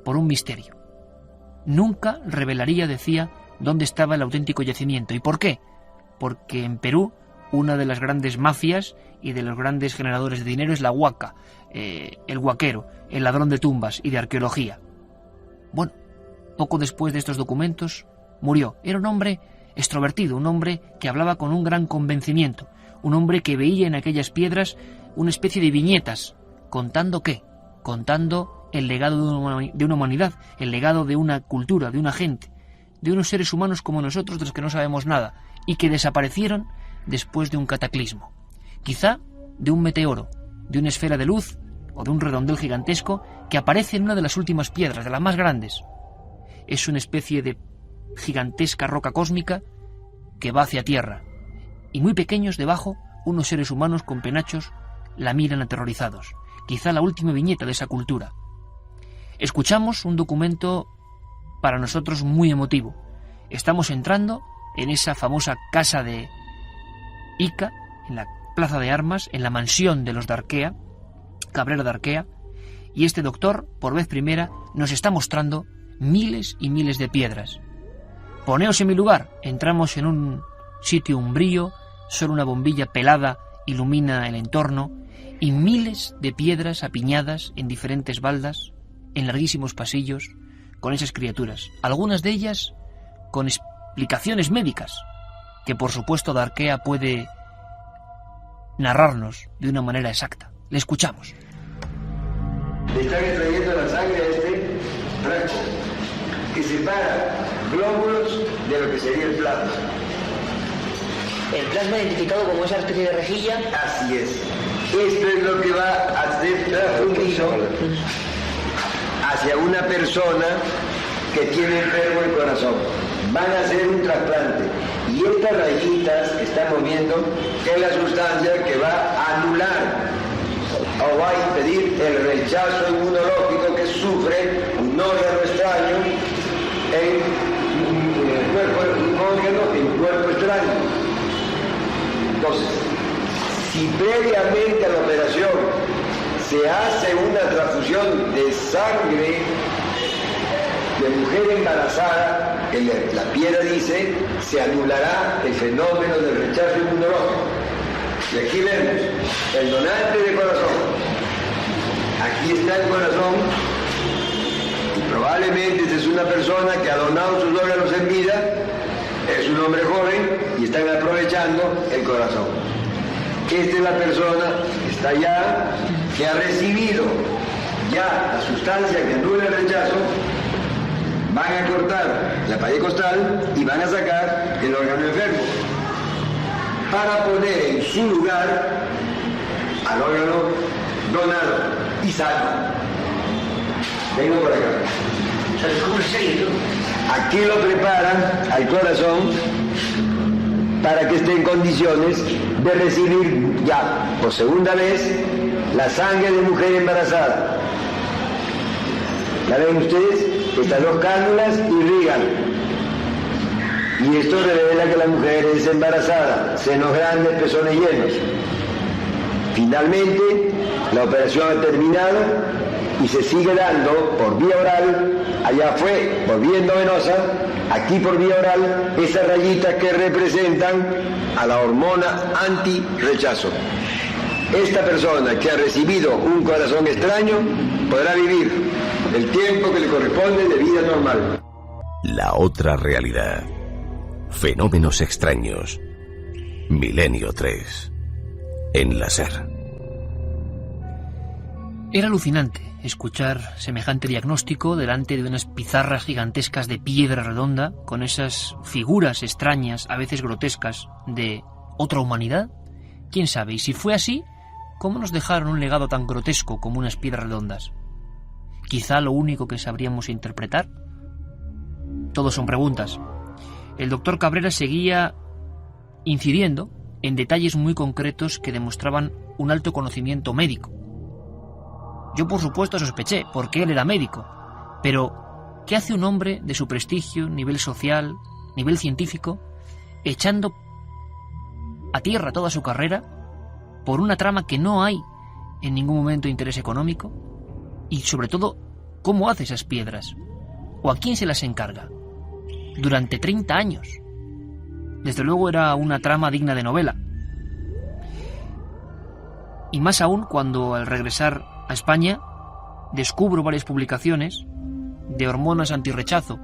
por un misterio. Nunca revelaría, decía, dónde estaba el auténtico yacimiento. ¿Y por qué? Porque en Perú una de las grandes mafias y de los grandes generadores de dinero es la huaca, el huaquero, el ladrón de tumbas y de arqueología. Bueno, poco después de estos documentos murió. Era un hombre extrovertido, un hombre que hablaba con un gran convencimiento, un hombre que veía en aquellas piedras una especie de viñetas. ¿Contando qué? Contando el legado de una humanidad, el legado de una cultura, de una gente, de unos seres humanos como nosotros, de los que no sabemos nada, y que desaparecieron después de un cataclismo. Quizá de un meteoro, de una esfera de luz o de un redondel gigantesco que aparece en una de las últimas piedras, de las más grandes. Es una especie de gigantesca roca cósmica que va hacia tierra, y muy pequeños debajo, unos seres humanos con penachos la miran aterrorizados. Quizá la última viñeta de esa cultura. Escuchamos un documento para nosotros muy emotivo. Estamos entrando en esa famosa casa de Ica, en la plaza de armas, en la mansión de los de Arquea, Cabrera de Arquea, y este doctor, por vez primera, nos está mostrando miles y miles de piedras. Poneos en mi lugar. Entramos en un sitio umbrío, solo una bombilla pelada ilumina el entorno, y miles de piedras apiñadas en diferentes baldas, en larguísimos pasillos, con esas criaturas. Algunas de ellas con explicaciones médicas, que por supuesto Darquea puede narrarnos de una manera exacta. Le escuchamos. Le están extrayendo la sangre a este frasco, que separa glóbulos de lo que sería el plasma. El plasma identificado como esa especie de rejilla. Así es. Esto es lo que va a ser transfundido hacia una persona que tiene enfermo el corazón. Van a hacer un trasplante. Y estas rayitas que estamos viendo es la sustancia que va a anular o va a impedir el rechazo inmunológico que sufre un órgano extraño en un cuerpo extraño. Entonces, si previamente a la operación se hace una transfusión de sangre de mujer embarazada, la piedra dice, se anulará el fenómeno del rechazo inmunológico. Y aquí vemos el donante de corazón. Aquí está el corazón, y probablemente esta es una persona que ha donado sus órganos en vida, es un hombre joven y están aprovechando el corazón. Esta es la persona que está allá, que ha recibido ya la sustancia que anula el rechazo. Van a cortar la pared costal y van a sacar el órgano enfermo para poner en su lugar al órgano donado y sano. Vengo por acá. Aquí lo preparan al corazón para que esté en condiciones de recibir ya por segunda vez la sangre de mujer embarazada. ¿La ven ustedes? Estas dos cánulas irrigan. Y esto revela que la mujer es embarazada, senos grandes, pezones llenos. Finalmente, la operación ha terminado y se sigue dando por vía oral. Allá fue por vía endovenosa, aquí por vía oral, esas rayitas que representan a la hormona anti-rechazo. Esta persona que ha recibido un corazón extraño podrá vivir el tiempo que le corresponde de vida normal. La otra realidad. Fenómenos extraños. Milenio 3. En la SER. Era alucinante escuchar semejante diagnóstico delante de unas pizarras gigantescas de piedra redonda con esas figuras extrañas, a veces grotescas, de otra humanidad. ¿Quién sabe? Y si fue así, ¿cómo nos dejaron un legado tan grotesco como unas piedras redondas? ¿Quizá lo único que sabríamos interpretar? Todos son preguntas. El doctor Cabrera seguía incidiendo en detalles muy concretos que demostraban un alto conocimiento médico. Yo, por supuesto, sospeché, porque él era médico. Pero, ¿qué hace un hombre de su prestigio, nivel social, nivel científico, echando a tierra toda su carrera por una trama que no hay en ningún momento interés económico? Y, sobre todo, ¿cómo hace esas piedras? ¿O a quién se las encarga? Durante 30 años. Desde luego era una trama digna de novela. Y más aún cuando, al regresar a España, descubro varias publicaciones de hormonas antirrechazo.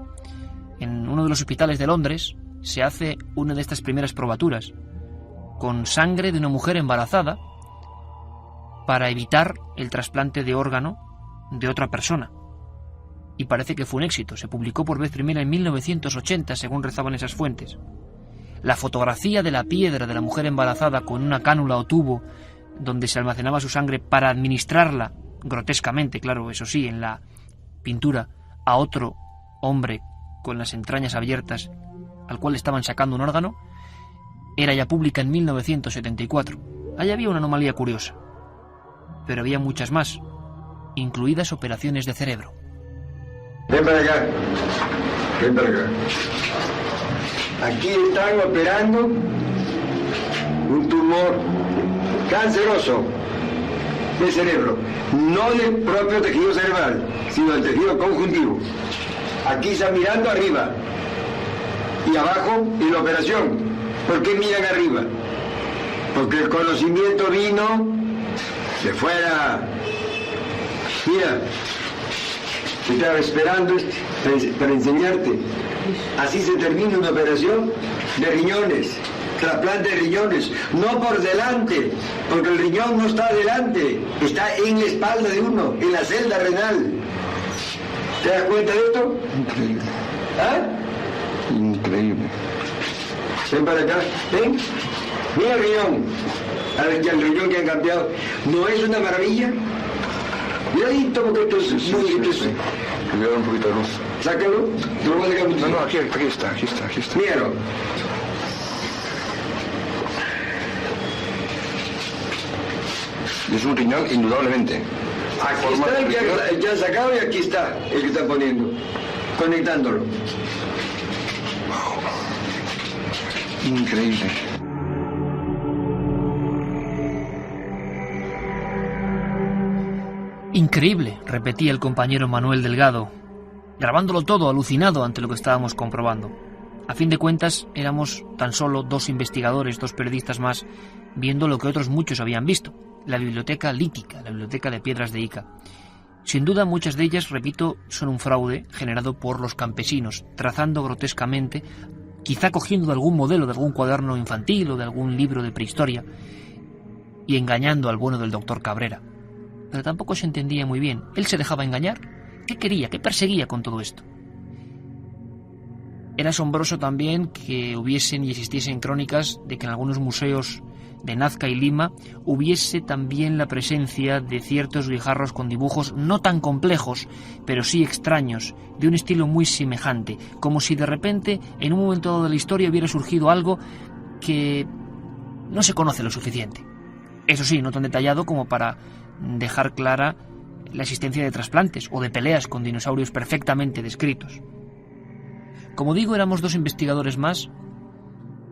En uno de los hospitales de Londres se hace una de estas primeras probaturas, con sangre de una mujer embarazada, para evitar el trasplante de órgano de otra persona. Y parece que fue un éxito. Se publicó por vez primera en 1980, según rezaban esas fuentes. La fotografía de la piedra de la mujer embarazada con una cánula o tubo donde se almacenaba su sangre para administrarla, grotescamente, claro, eso sí, en la pintura, a otro hombre con las entrañas abiertas, al cual estaban sacando un órgano, era ya pública en 1974. Allí había una anomalía curiosa, pero había muchas más, incluidas operaciones de cerebro. Ven para acá. Ven para acá. Aquí están operando un tumor canceroso del cerebro, no del propio tejido cerebral, sino del tejido conjuntivo. aquí está mirando arriba y abajo en la operación. ¿Por qué miran arriba? Porque el conocimiento vino de fuera. Mira, estaba esperando para enseñarte. Así se termina una operación de riñones, trasplante de riñones, no por delante, porque el riñón no está adelante, está en la espalda de uno, en la celda renal. ¿Te das cuenta de esto? Increíble. ¿Ah? Increíble. Ven para acá, ven. Mira el riñón. A ver, ya el riñón que han cambiado. ¿No es una maravilla? Miradito, porque esto es muy... Sí. Le voy a dar un poquito de luz. Sácalo. Te lo voy a dejar un... No, aquí está. Míralo. Es un riñón, indudablemente. Aquí está el que han sacado y aquí está el que están poniendo. Conectándolo. Increíble. Increíble, repetía el compañero Manuel Delgado, grabándolo todo, alucinado ante lo que estábamos comprobando. A fin de cuentas, éramos tan solo 2 investigadores, 2 periodistas más, viendo lo que otros muchos habían visto, la biblioteca lítica, la biblioteca de piedras de Ica. Sin duda, muchas de ellas, repito, son un fraude generado por los campesinos, trazando grotescamente, quizá cogiendo de algún modelo, de algún cuaderno infantil o de algún libro de prehistoria, y engañando al bueno del doctor Cabrera. Pero tampoco se entendía muy bien. ¿Él se dejaba engañar? ¿Qué quería? ¿Qué perseguía con todo esto? Era asombroso también que hubiesen y existiesen crónicas de que en algunos museos de Nazca y Lima hubiese también la presencia de ciertos guijarros con dibujos no tan complejos, pero sí extraños, de un estilo muy semejante, como si de repente en un momento dado de la historia hubiera surgido algo que no se conoce lo suficiente. Eso sí, no tan detallado como para dejar clara la existencia de trasplantes o de peleas con dinosaurios perfectamente descritos. Como digo, éramos 2 investigadores más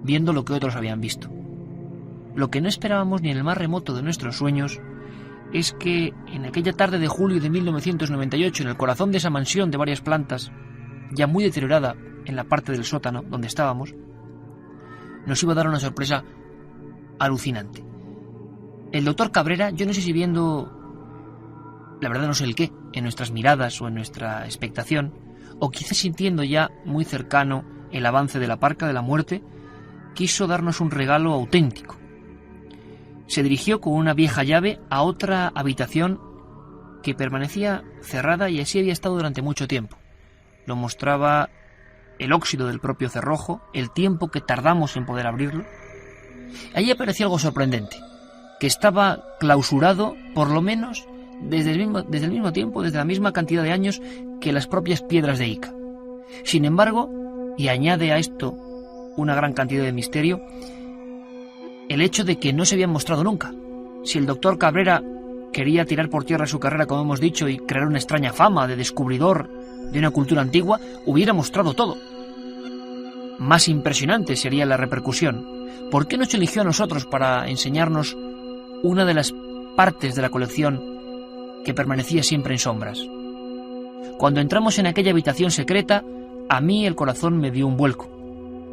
viendo lo que otros habían visto. Lo que no esperábamos ni en el más remoto de nuestros sueños es que en aquella tarde de julio de 1998, en el corazón de esa mansión de varias plantas, ya muy deteriorada en la parte del sótano donde estábamos, nos iba a dar una sorpresa alucinante. El doctor Cabrera, yo no sé si viendo, la verdad no sé el qué, en nuestras miradas o en nuestra expectación, o quizás sintiendo ya muy cercano el avance de la parca de la muerte, quiso darnos un regalo auténtico. Se dirigió con una vieja llave a otra habitación que permanecía cerrada y así había estado durante mucho tiempo. Lo mostraba el óxido del propio cerrojo, el tiempo que tardamos en poder abrirlo. Allí apareció algo sorprendente, que estaba clausurado por lo menos desde el mismo tiempo, desde la misma cantidad de años que las propias piedras de Ica. Sin embargo, y añade a esto una gran cantidad de misterio, el hecho de que no se habían mostrado nunca. Si el doctor Cabrera quería tirar por tierra su carrera, como hemos dicho, y crear una extraña fama de descubridor de una cultura antigua, hubiera mostrado todo. Más impresionante sería la repercusión. ¿Por qué nos eligió a nosotros para enseñarnos una de las partes de la colección que permanecía siempre en sombras? Cuando entramos en aquella habitación secreta, a mí el corazón me dio un vuelco.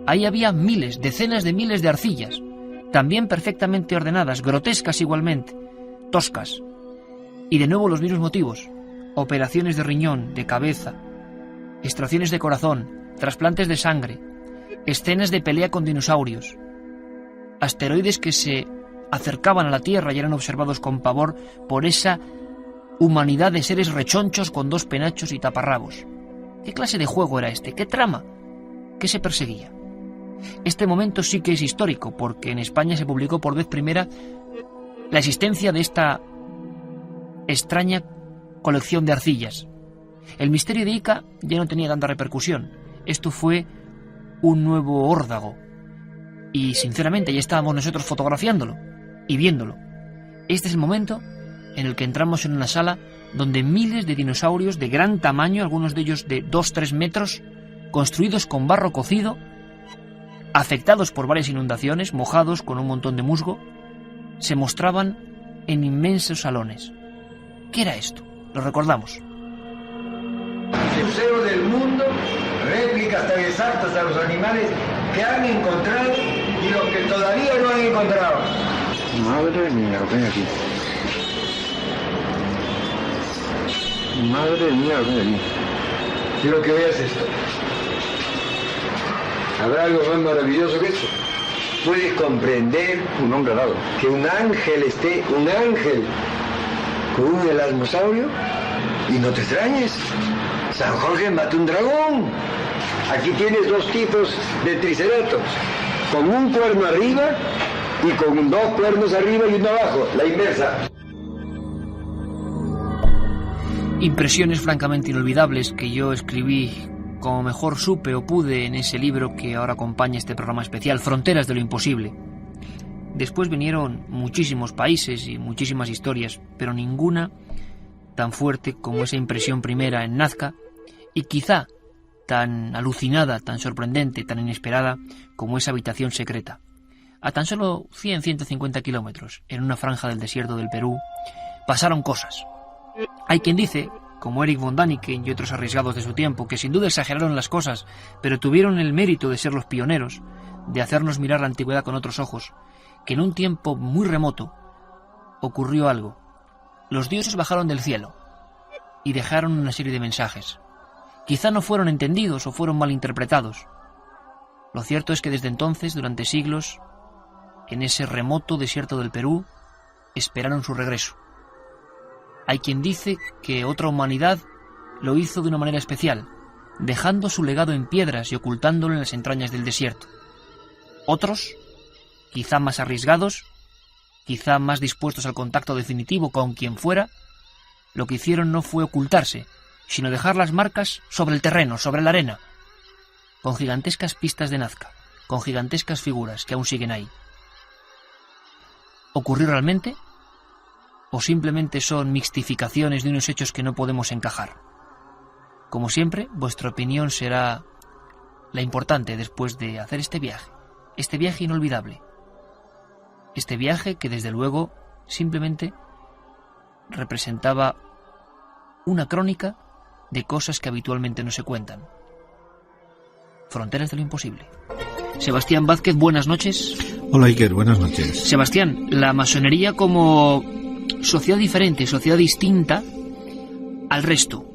Ahí había miles, decenas de miles de arcillas, también perfectamente ordenadas, grotescas igualmente, toscas. Y de nuevo los mismos motivos: operaciones de riñón, de cabeza, extracciones de corazón, trasplantes de sangre, escenas de pelea con dinosaurios, asteroides que se acercaban a la Tierra y eran observados con pavor por esa humanidad de seres rechonchos con 2 penachos y taparrabos. ¿Qué clase de juego era este? ¿Qué trama? ¿Qué se perseguía? Este momento sí que es histórico, porque en España se publicó por vez primera la existencia de esta extraña colección de arcillas. El misterio de Ica ya no tenía tanta repercusión. Esto fue un nuevo órdago. Y sinceramente ya estábamos nosotros fotografiándolo y viéndolo. Este es el momento en el que entramos en una sala donde miles de dinosaurios de gran tamaño, algunos de ellos de 2-3 metros, construidos con barro cocido, afectados por varias inundaciones, mojados con un montón de musgo, se mostraban en inmensos salones. ¿Qué era esto? Lo recordamos. museos del mundo réplicas tan exactas a los animales que han encontrado y los que todavía no han encontrado. Madre mía, lo que hay aquí. Madre mía, lo que hay aquí. Quiero que veas esto. ¿Habrá algo más maravilloso que eso? ¿Puedes comprender Un hombre alado. que un ángel con un elasmosaurio? Y no te extrañes, San Jorge mató un dragón. Aquí tienes 2 tipos de triceratops, con un cuerno arriba y con 2 cuernos arriba y uno abajo, la inversa. Impresiones francamente inolvidables que yo escribí como mejor supe o pude en ese libro que ahora acompaña este programa especial, Fronteras de lo Imposible. Después vinieron muchísimos países y muchísimas historias, pero ninguna tan fuerte como esa impresión primera en Nazca, y quizá tan alucinada, tan sorprendente, tan inesperada como esa habitación secreta. A tan solo 100-150 kilómetros, en una franja del desierto del Perú, pasaron cosas. Hay quien dice, como Erich von Däniken y otros arriesgados de su tiempo, que sin duda exageraron las cosas, pero tuvieron el mérito de ser los pioneros, de hacernos mirar la antigüedad con otros ojos, que en un tiempo muy remoto ocurrió algo. Los dioses bajaron del cielo y dejaron una serie de mensajes. Quizá no fueron entendidos o fueron malinterpretados. Lo cierto es que desde entonces, durante siglos, en ese remoto desierto del Perú, esperaron su regreso. Hay quien dice que otra humanidad lo hizo de una manera especial, dejando su legado en piedras y ocultándolo en las entrañas del desierto. Otros, quizá más arriesgados, quizá más dispuestos al contacto definitivo con quien fuera, lo que hicieron no fue ocultarse, sino dejar las marcas sobre el terreno, sobre la arena, con gigantescas pistas de Nazca, con gigantescas figuras que aún siguen ahí. ¿Ocurrió realmente? ¿O simplemente son mixtificaciones de unos hechos que no podemos encajar? Como siempre, vuestra opinión será la importante después de hacer este viaje inolvidable. Este viaje que desde luego simplemente representaba una crónica de cosas que habitualmente no se cuentan. Fronteras de lo imposible. Sebastián Vázquez, buenas noches. Hola Iker, buenas noches. Sebastián, la masonería como sociedad diferente, sociedad distinta al resto.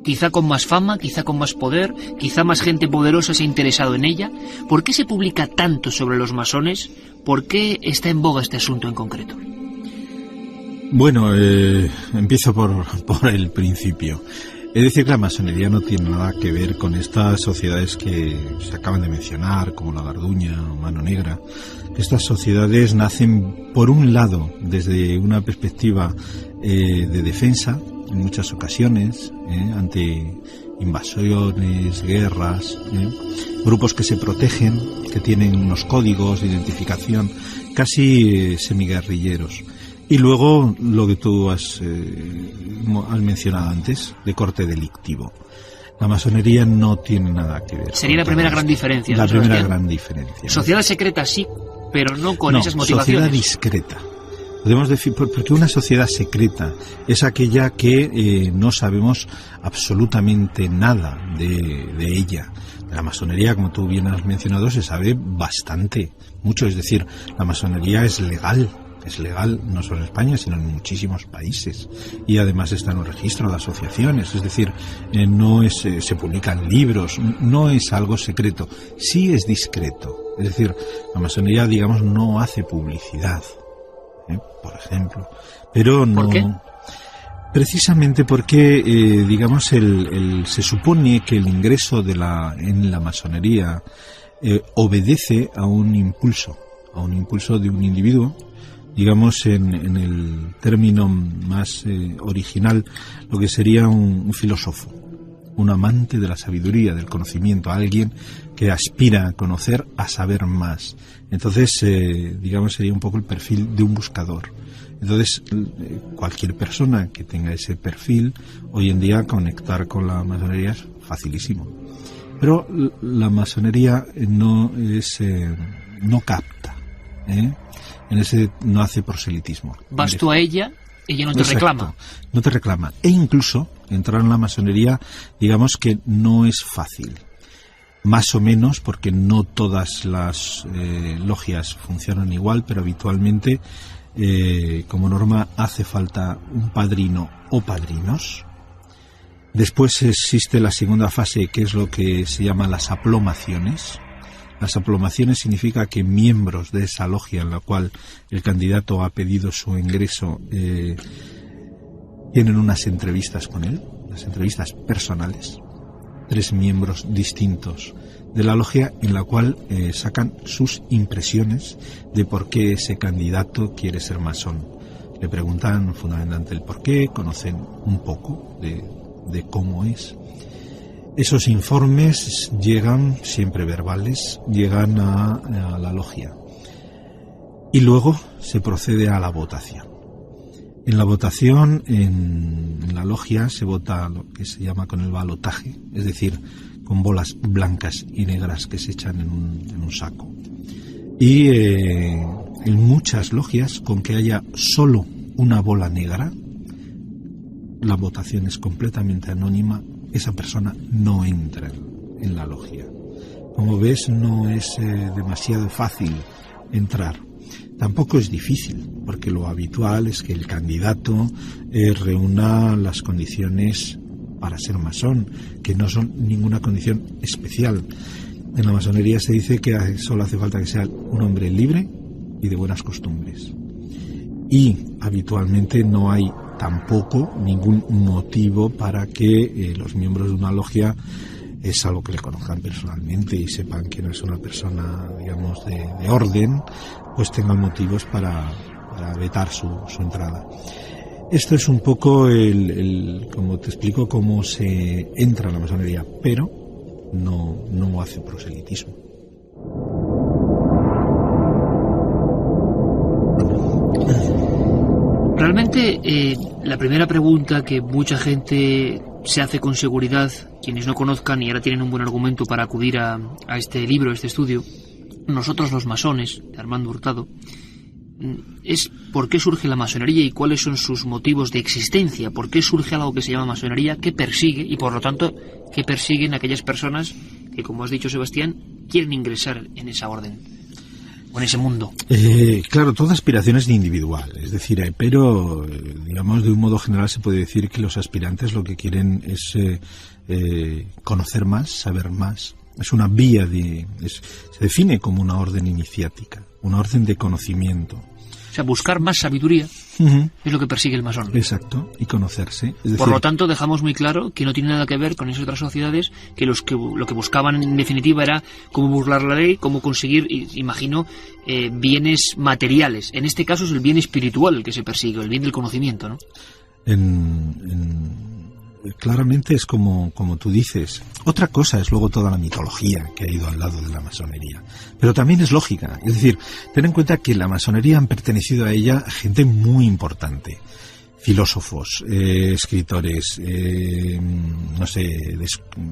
Quizá con más fama, quizá con más poder, quizá más gente poderosa se ha interesado en ella. ¿Por qué se publica tanto sobre los masones? ¿Por qué está en boga este asunto en concreto? Bueno, empiezo por el principio. Es decir, que la masonería no tiene nada que ver con estas sociedades que se acaban de mencionar, como la Garduña o Mano Negra. Estas sociedades nacen, por un lado, desde una perspectiva de defensa, en muchas ocasiones, ante invasiones, guerras, grupos que se protegen, que tienen unos códigos de identificación casi semiguerrilleros. Y luego lo que tú has mencionado antes, de corte delictivo. La masonería no tiene nada que ver. Sería la primera gran diferencia. La primera gran diferencia. Sociedad secreta sí, pero no con esas motivaciones. Sociedad discreta. Podemos decir, porque una sociedad secreta es aquella que no sabemos absolutamente nada de ella. De la masonería, como tú bien has mencionado, se sabe bastante, mucho. Es decir, la masonería es legal. Es legal no solo en España, sino en muchísimos países. Y además está en un registro de asociaciones. Es decir, no es, se publican libros, no es algo secreto. Sí es discreto. Es decir, la masonería, digamos, no hace publicidad, por ejemplo. Pero no. ¿Por qué? Precisamente porque, digamos, se supone que el ingreso en la masonería obedece a un impulso de un individuo. Digamos, en el término más original, lo que sería un filósofo, un amante de la sabiduría, del conocimiento, alguien que aspira a conocer, a saber más. Entonces, digamos, sería un poco el perfil de un buscador. Entonces, cualquier persona que tenga ese perfil, hoy en día conectar con la masonería es facilísimo. Pero la masonería no capta, en ese no hace proselitismo. ¿Vas tú a ella Ella no te reclama. No te reclama. E incluso entrar en la masonería, digamos que no es fácil. Más o menos, porque no todas las logias funcionan igual, pero habitualmente, como norma, hace falta un padrino o padrinos. Después existe la segunda fase, que es lo que se llama las aplomaciones. Las aplomaciones significa que miembros de esa logia en la cual el candidato ha pedido su ingreso tienen unas entrevistas con él, unas entrevistas personales. 3 miembros distintos de la logia en la cual sacan sus impresiones de por qué ese candidato quiere ser masón. Le preguntan fundamentalmente el por qué, conocen un poco de cómo es. Esos informes llegan, siempre verbales, llegan a la logia. Y luego se procede a la votación. En la votación, en la logia, se vota lo que se llama con el balotaje, es decir, con bolas blancas y negras que se echan en un saco. Y en muchas logias, con que haya solo una bola negra, la votación es completamente anónima, esa persona no entra en la logia. Como ves, no es demasiado fácil entrar. Tampoco es difícil, porque lo habitual es que el candidato reúna las condiciones para ser masón, que no son ninguna condición especial. En la masonería se dice que solo hace falta que sea un hombre libre y de buenas costumbres. Y habitualmente no hay tampoco ningún motivo para que los miembros de una logia, es algo que le conozcan personalmente y sepan que no es una persona, digamos, de orden, pues tengan motivos para vetar su entrada. Esto es un poco como te explico, cómo se entra en la masonería, pero no hace proselitismo. Realmente, la primera pregunta que mucha gente se hace con seguridad, quienes no conozcan y ahora tienen un buen argumento para acudir a este libro, a este estudio, nosotros los masones, de Armando Hurtado, es por qué surge la masonería y cuáles son sus motivos de existencia, por qué surge algo que se llama masonería, qué persigue y por lo tanto qué persiguen aquellas personas que, como has dicho, Sebastián, quieren ingresar en esa orden o en ese mundo. Claro, toda aspiración es individual, es decir, pero digamos de un modo general se puede decir que los aspirantes lo que quieren es conocer más, saber más. Es una vía se define como una orden iniciática, una orden de conocimiento. O sea, buscar más sabiduría es lo que persigue el masón. Exacto, y conocerse. Es decir, por lo tanto, dejamos muy claro que no tiene nada que ver con esas otras sociedades que lo que buscaban en definitiva era cómo burlar la ley, cómo conseguir, imagino, bienes materiales. En este caso es el bien espiritual el que se persigue, el bien del conocimiento, ¿no? Claramente es como tú dices. Otra cosa es luego toda la mitología que ha ido al lado de la masonería. Pero también es lógica. Es decir, ten en cuenta que la masonería han pertenecido a ella gente muy importante. Filósofos, escritores, no sé,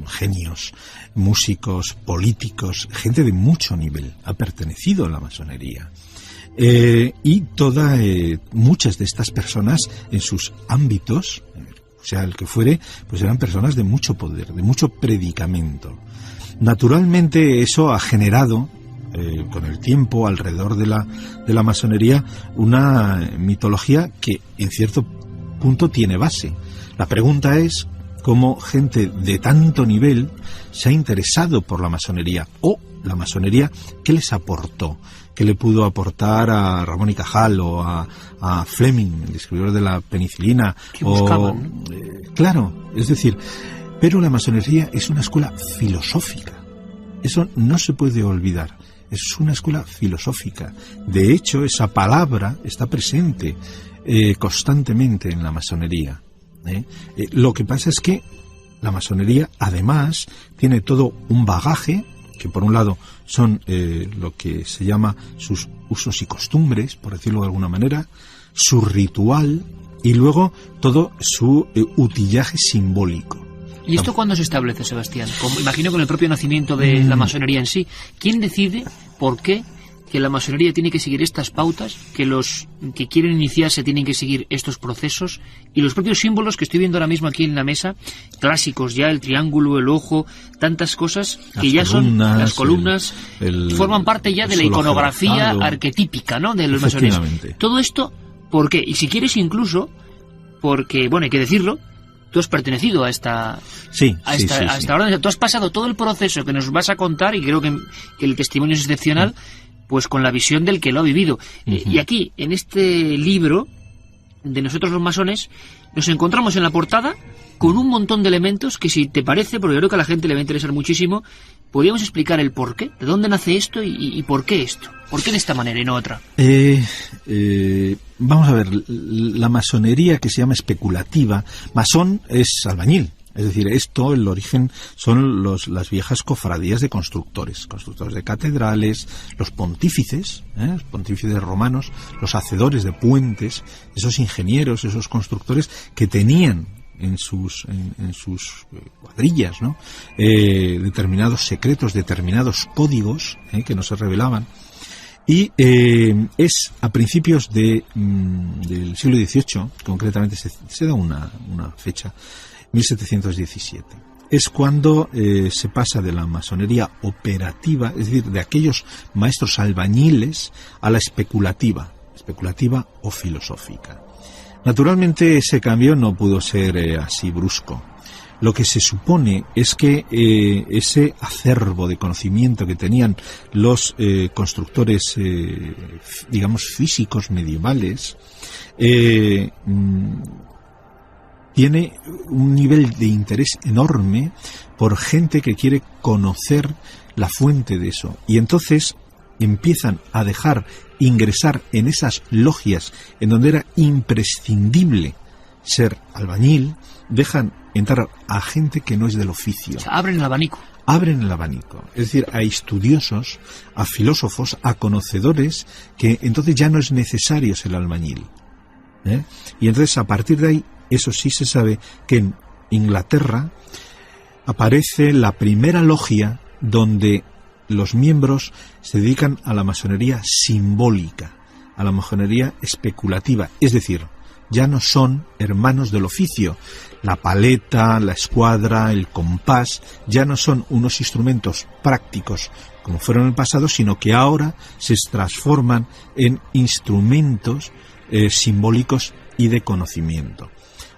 genios, músicos, políticos, gente de mucho nivel ha pertenecido a la masonería. Y muchas de estas personas en sus ámbitos, o sea, el que fuere, pues eran personas de mucho poder, de mucho predicamento. Naturalmente eso ha generado, con el tiempo, alrededor de la masonería, una mitología que en cierto punto tiene base. La pregunta es cómo gente de tanto nivel se ha interesado por la masonería, o la masonería, ¿qué les aportó? ¿Qué le pudo aportar a Ramón y Cajal o a Fleming, el descubridor de la penicilina? ¿Qué buscaban? Claro, es decir, pero la masonería es una escuela filosófica. Eso no se puede olvidar. Es una escuela filosófica. De hecho, esa palabra está presente constantemente en la masonería. Lo que pasa es que la masonería, además, tiene todo un bagaje que por un lado son lo que se llama sus usos y costumbres, por decirlo de alguna manera, su ritual y luego todo su utillaje simbólico. ¿Y esto cuándo se establece, Sebastián? Imagino con el propio nacimiento de la masonería en sí. ¿Quién decide por qué que la masonería tiene que seguir estas pautas, que los que quieren iniciarse tienen que seguir estos procesos, y los propios símbolos que estoy viendo ahora mismo aquí en la mesa, clásicos ya, el triángulo, el ojo, tantas cosas que ya son las columnas, forman parte ya de la iconografía arquetípica, ¿no?, de los masones. Todo esto, ¿por qué? Y si quieres incluso, porque, bueno, hay que decirlo, tú has pertenecido a esta orden, tú has pasado todo el proceso que nos vas a contar, y creo que el testimonio es excepcional, pues con la visión del que lo ha vivido. Y aquí, en este libro de Nosotros los Masones, nos encontramos en la portada con un montón de elementos que, si te parece, porque yo creo que a la gente le va a interesar muchísimo, podríamos explicar el por qué, de dónde nace esto y por qué esto, por qué de esta manera y no otra. Vamos a ver, la masonería, que se llama especulativa, masón es albañil. Es decir, esto, el origen, son las viejas cofradías de constructores de catedrales, los pontífices romanos, los hacedores de puentes, esos ingenieros, esos constructores que tenían en sus cuadrillas, ¿no?, determinados secretos, determinados códigos que no se revelaban. Y es a principios del siglo XVIII, concretamente se da una fecha, 1717. Es cuando se pasa de la masonería operativa, es decir, de aquellos maestros albañiles, a la especulativa o filosófica. Naturalmente ese cambio no pudo ser así brusco. Lo que se supone es que ese acervo de conocimiento que tenían los constructores, digamos, físicos medievales, tiene un nivel de interés enorme por gente que quiere conocer la fuente de eso. Y entonces empiezan a dejar ingresar en esas logias en donde era imprescindible ser albañil, dejan entrar a gente que no es del oficio. O sea, abren el abanico. Abren el abanico. Es decir, a estudiosos, a filósofos, a conocedores, que entonces ya no es necesario ser albañil. Y entonces, a partir de ahí, eso sí se sabe, que en Inglaterra aparece la primera logia donde los miembros se dedican a la masonería simbólica, a la masonería especulativa. Es decir, ya no son hermanos del oficio. La paleta, la escuadra, el compás, ya no son unos instrumentos prácticos como fueron en el pasado, sino que ahora se transforman en instrumentos simbólicos y de conocimiento.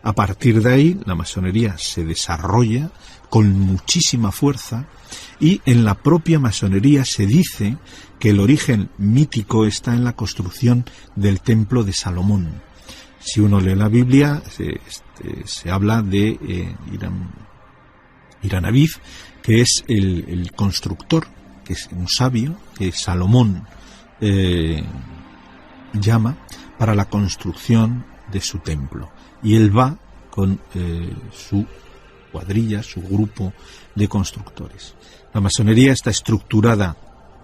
A partir de ahí, la masonería se desarrolla con muchísima fuerza, y en la propia masonería se dice que el origen mítico está en la construcción del templo de Salomón. Si uno lee la Biblia, se habla de Irán Aviv, que es el constructor, que es un sabio, que Salomón llama para la construcción de su templo. Y él va con su cuadrilla, su grupo de constructores. La masonería está estructurada,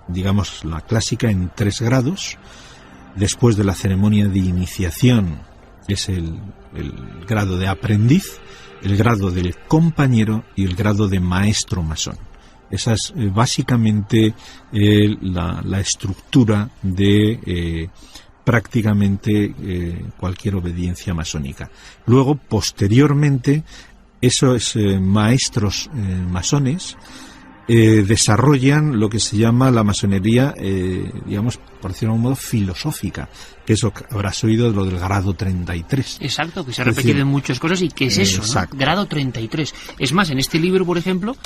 digamos, la clásica, en 3 grados. Después de la ceremonia de iniciación es el grado de aprendiz, el grado del compañero y el grado de maestro masón. Esa es básicamente la estructura de prácticamente cualquier obediencia masónica. Luego, posteriormente, esos maestros masones desarrollan lo que se llama la masonería, digamos, por decirlo de algún modo, filosófica, que eso habrás oído, lo del grado 33. Exacto, que se ha repetido en muchas cosas, y que es eso, ¿no? Grado 33. Es más, en este libro, por ejemplo,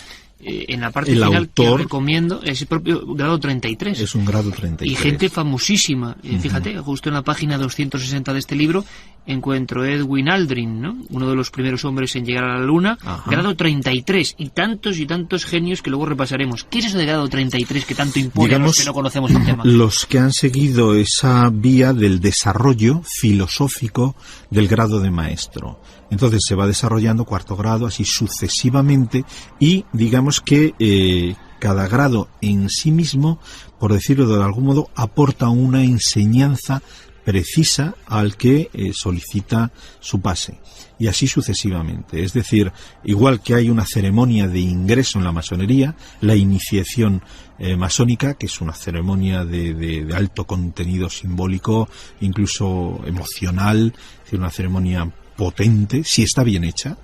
en la parte final autor, que recomiendo, es el propio grado 33. Es un grado 33. Y gente famosísima. Fíjate, justo en la página 260 de este libro encuentro Edwin Aldrin, ¿no?, uno de los primeros hombres en llegar a la Luna. Ajá. Grado 33. Y tantos genios que luego repasaremos. ¿Qué es eso de grado 33 que tanto impone, digamos, a los que no conocemos el tema? Los que han seguido esa vía del desarrollo filosófico del grado de maestro. Entonces se va desarrollando 4º grado, así sucesivamente, y digamos que cada grado en sí mismo, por decirlo de algún modo, aporta una enseñanza precisa al que solicita su pase, y así sucesivamente. Es decir, igual que hay una ceremonia de ingreso en la masonería, la iniciación masónica, que es una ceremonia de alto contenido simbólico, incluso emocional, es decir, una ceremonia potente, si está bien hecha,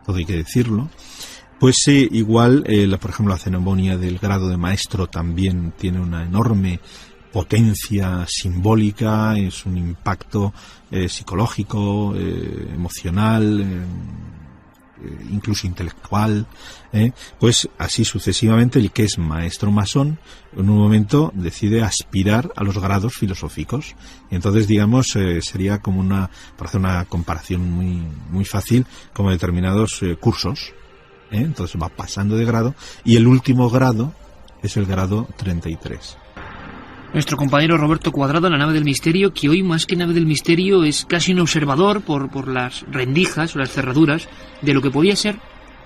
todo hay que decirlo. Pues igual, por ejemplo, la ceremonia del grado de maestro también tiene una enorme potencia simbólica, es un impacto psicológico, emocional, incluso intelectual, pues así sucesivamente. El que es maestro masón en un momento decide aspirar a los grados filosóficos, y entonces, digamos, sería como para hacer una comparación muy fácil, como determinados cursos, entonces va pasando de grado, y el último grado es el grado 33. Nuestro compañero Roberto Cuadrado en la nave del misterio, que hoy más que nave del misterio es casi un observador por las rendijas o las cerraduras de lo que podía ser,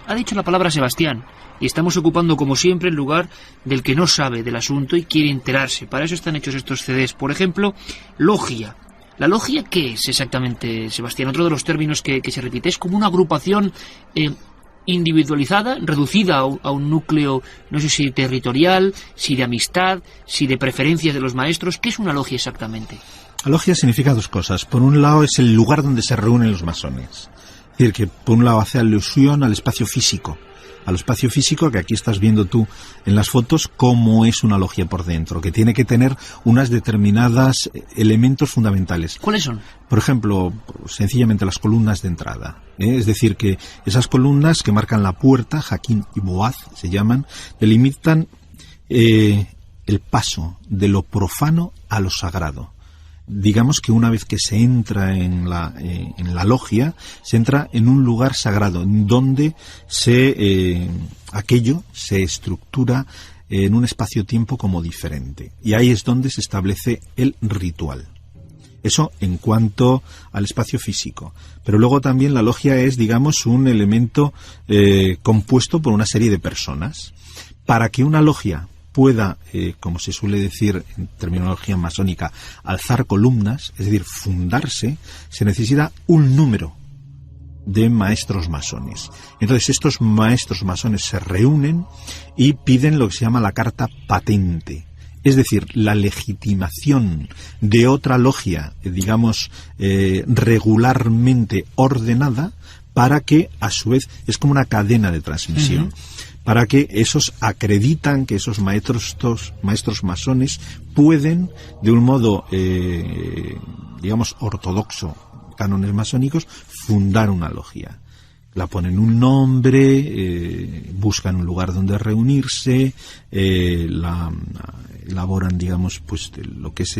ha dicho la palabra Sebastián, y estamos ocupando como siempre el lugar del que no sabe del asunto y quiere enterarse. Para eso están hechos estos CDs. Por ejemplo, logia. ¿La logia qué es exactamente, Sebastián? Otro de los términos que se repite, es como una agrupación individualizada, reducida a un núcleo, no sé si territorial, si de amistad, si de preferencias de los maestros. ¿Qué es una logia exactamente? La logia significa dos cosas. Por un lado, es el lugar donde se reúnen los masones. Es decir, que por un lado hace alusión al espacio físico, que aquí estás viendo tú en las fotos, cómo es una logia por dentro, que tiene que tener unas determinadas elementos fundamentales. ¿Cuáles son? Por ejemplo, sencillamente las columnas de entrada. Es decir, que esas columnas que marcan la puerta, Jaquín y Boaz se llaman, delimitan el paso de lo profano a lo sagrado. Digamos que una vez que se entra en la logia, se entra en un lugar sagrado, en donde aquello se estructura en un espacio-tiempo como diferente. Y ahí es donde se establece el ritual. Eso en cuanto al espacio físico. Pero luego también la logia es, digamos, un elemento compuesto por una serie de personas. Para que una logia pueda, como se suele decir en terminología masónica, alzar columnas, es decir, fundarse, se necesita un número de maestros masones. Entonces estos maestros masones se reúnen y piden lo que se llama la carta patente, es decir, la legitimación de otra logia, digamos, regularmente ordenada, para que, a su vez, es como una cadena de transmisión. Para que esos acreditan que esos maestros masones pueden, de un modo, digamos, ortodoxo, cánones masónicos, fundar una logia. La ponen un nombre, buscan un lugar donde reunirse, la elaboran, digamos, pues lo que es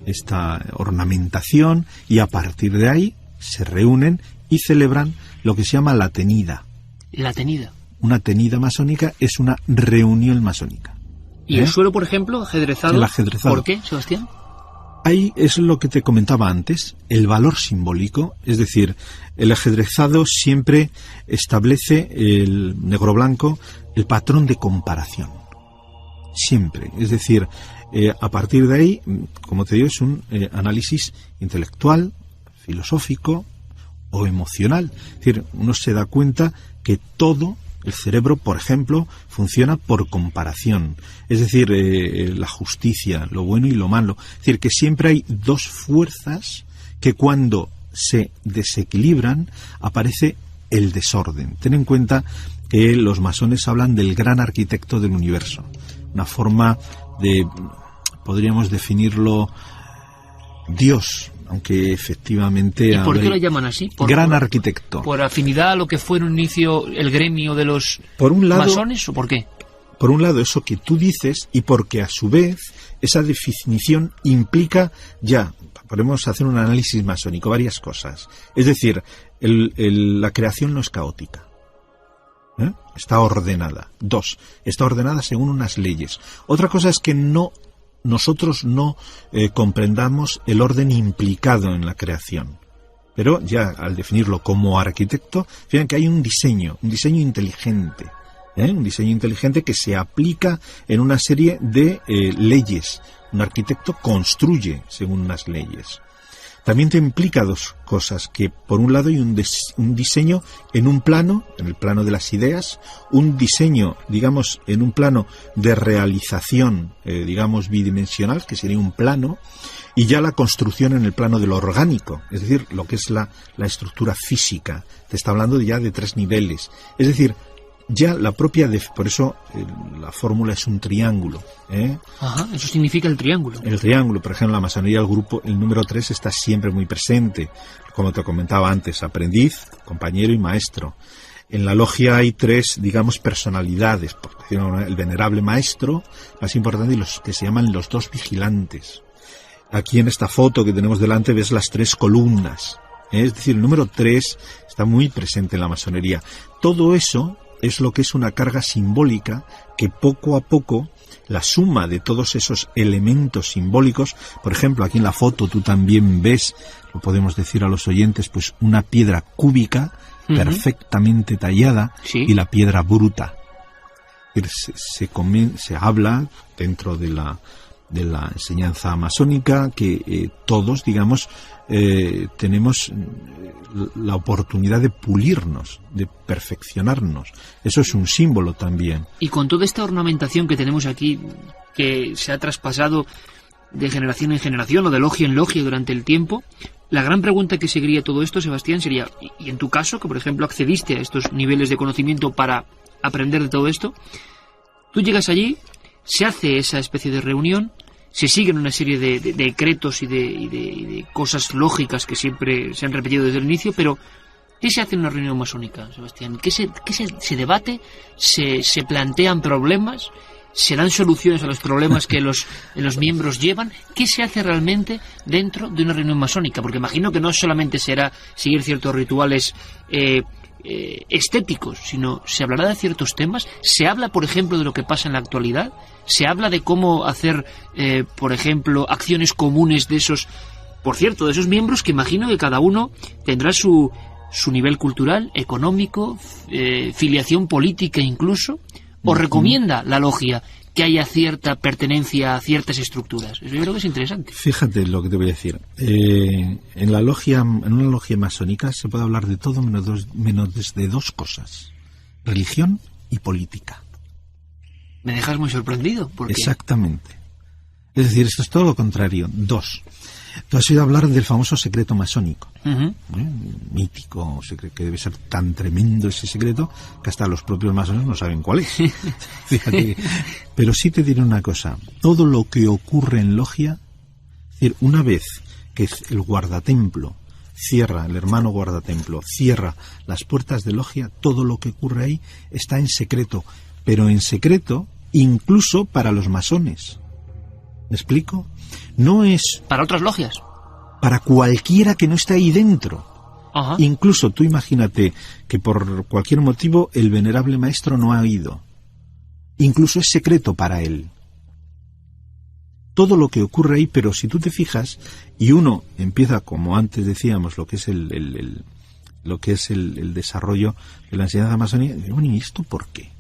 esta ornamentación, y a partir de ahí se reúnen y celebran lo que se llama la tenida. La tenida. Una tenida masónica es una reunión masónica. ¿Y el suelo, por ejemplo, ajedrezado? El ajedrezado. ¿Por qué, Sebastián? Ahí es lo que te comentaba antes, el valor simbólico, es decir, el ajedrezado siempre establece, el negro-blanco, el patrón de comparación. Siempre. Es decir, a partir de ahí, como te digo, es un análisis intelectual, filosófico o emocional. Es decir, uno se da cuenta que todo el cerebro, por ejemplo, funciona por comparación. Es decir, la justicia, lo bueno y lo malo. Es decir, que siempre hay dos fuerzas que cuando se desequilibran aparece el desorden. Ten en cuenta que los masones hablan del gran arquitecto del universo. Una forma de, podríamos definirlo, Dios, aunque efectivamente... ¿Y por qué lo llaman así? Gran arquitecto. ¿Por afinidad a lo que fue en un inicio el gremio de los masones o por qué? Por un lado, eso que tú dices, y porque a su vez esa definición implica ya, podemos hacer un análisis masónico, varias cosas. Es decir, la creación no es caótica. Está ordenada. 2. Está ordenada según unas leyes. Otra cosa es que nosotros no comprendamos el orden implicado en la creación. Pero ya al definirlo como arquitecto, fíjense que hay un diseño inteligente. Un diseño inteligente que se aplica en una serie de leyes, Un arquitecto construye según unas leyes. También te implica dos cosas, que por un lado hay un diseño en un plano, en el plano de las ideas, un diseño, digamos, en un plano de realización, digamos, bidimensional, que sería un plano, y ya la construcción en el plano de lo orgánico, es decir, lo que es la estructura física. Te está hablando ya de 3 niveles. Es decir, ya la propia... por eso la fórmula es un triángulo. Ajá, eso significa el triángulo. El triángulo, por ejemplo, en la masonería, el grupo, el número 3 está siempre muy presente. Como te comentaba antes, aprendiz, compañero y maestro. En la logia hay 3, digamos, personalidades. Por decirlo, el venerable maestro, más importante, y los que se llaman los 2 vigilantes. Aquí en esta foto que tenemos delante ves las 3 columnas. Es decir, el número 3 está muy presente en la masonería. Todo eso es lo que es una carga simbólica que poco a poco, la suma de todos esos elementos simbólicos, por ejemplo, aquí en la foto tú también ves, lo podemos decir a los oyentes, pues una piedra cúbica perfectamente tallada, ¿sí? Y la piedra bruta. Se habla dentro de la enseñanza masónica que todos, digamos, tenemos la oportunidad de pulirnos, de perfeccionarnos. Eso es un símbolo también. Y con toda esta ornamentación que tenemos aquí, que se ha traspasado de generación en generación o de logia en logia durante el tiempo, la gran pregunta que seguiría todo esto, Sebastián, sería, y en tu caso, que por ejemplo accediste a estos niveles de conocimiento para aprender de todo esto, tú llegas allí, se hace esa especie de reunión, se siguen una serie de decretos y de cosas lógicas que siempre se han repetido desde el inicio, pero ¿qué se hace en una reunión masónica, Sebastián? ¿Qué se debate? ¿Se plantean problemas? ¿Se dan soluciones a los problemas que los miembros llevan? ¿Qué se hace realmente dentro de una reunión masónica? Porque imagino que no solamente será seguir ciertos rituales estéticos, sino se hablará de ciertos temas. Se habla, por ejemplo, de lo que pasa en la actualidad. Se habla de cómo hacer, por ejemplo, acciones comunes de esos, por cierto, de esos miembros que imagino que cada uno tendrá su nivel cultural, económico, filiación política incluso. ¿O recomienda la logia que haya cierta pertenencia a ciertas estructuras? Eso yo creo que es interesante. Fíjate lo que te voy a decir. En una logia masónica se puede hablar de todo menos de 2 cosas: religión y política. Me dejas muy sorprendido. ¿Por qué? Exactamente. Es decir, esto es todo lo contrario. 2. Tú has oído hablar del famoso secreto masónico. Mítico, que debe ser tan tremendo ese secreto que hasta los propios masones no saben cuál es. Fíjate. Pero sí te diré una cosa. Todo lo que ocurre en logia, es decir, una vez que el guardatemplo cierra, el hermano guardatemplo cierra las puertas de logia, todo lo que ocurre ahí está en secreto. Pero en secreto incluso para los masones. ¿Me explico? No es... ¿Para otras logias? Para cualquiera que no esté ahí dentro. Ajá. Incluso tú imagínate que por cualquier motivo el venerable maestro no ha ido. Incluso es secreto para él. Todo lo que ocurre ahí, pero si tú te fijas y uno empieza, como antes decíamos, lo que es el desarrollo de la enseñanza masónica, bueno, ¿y esto por qué?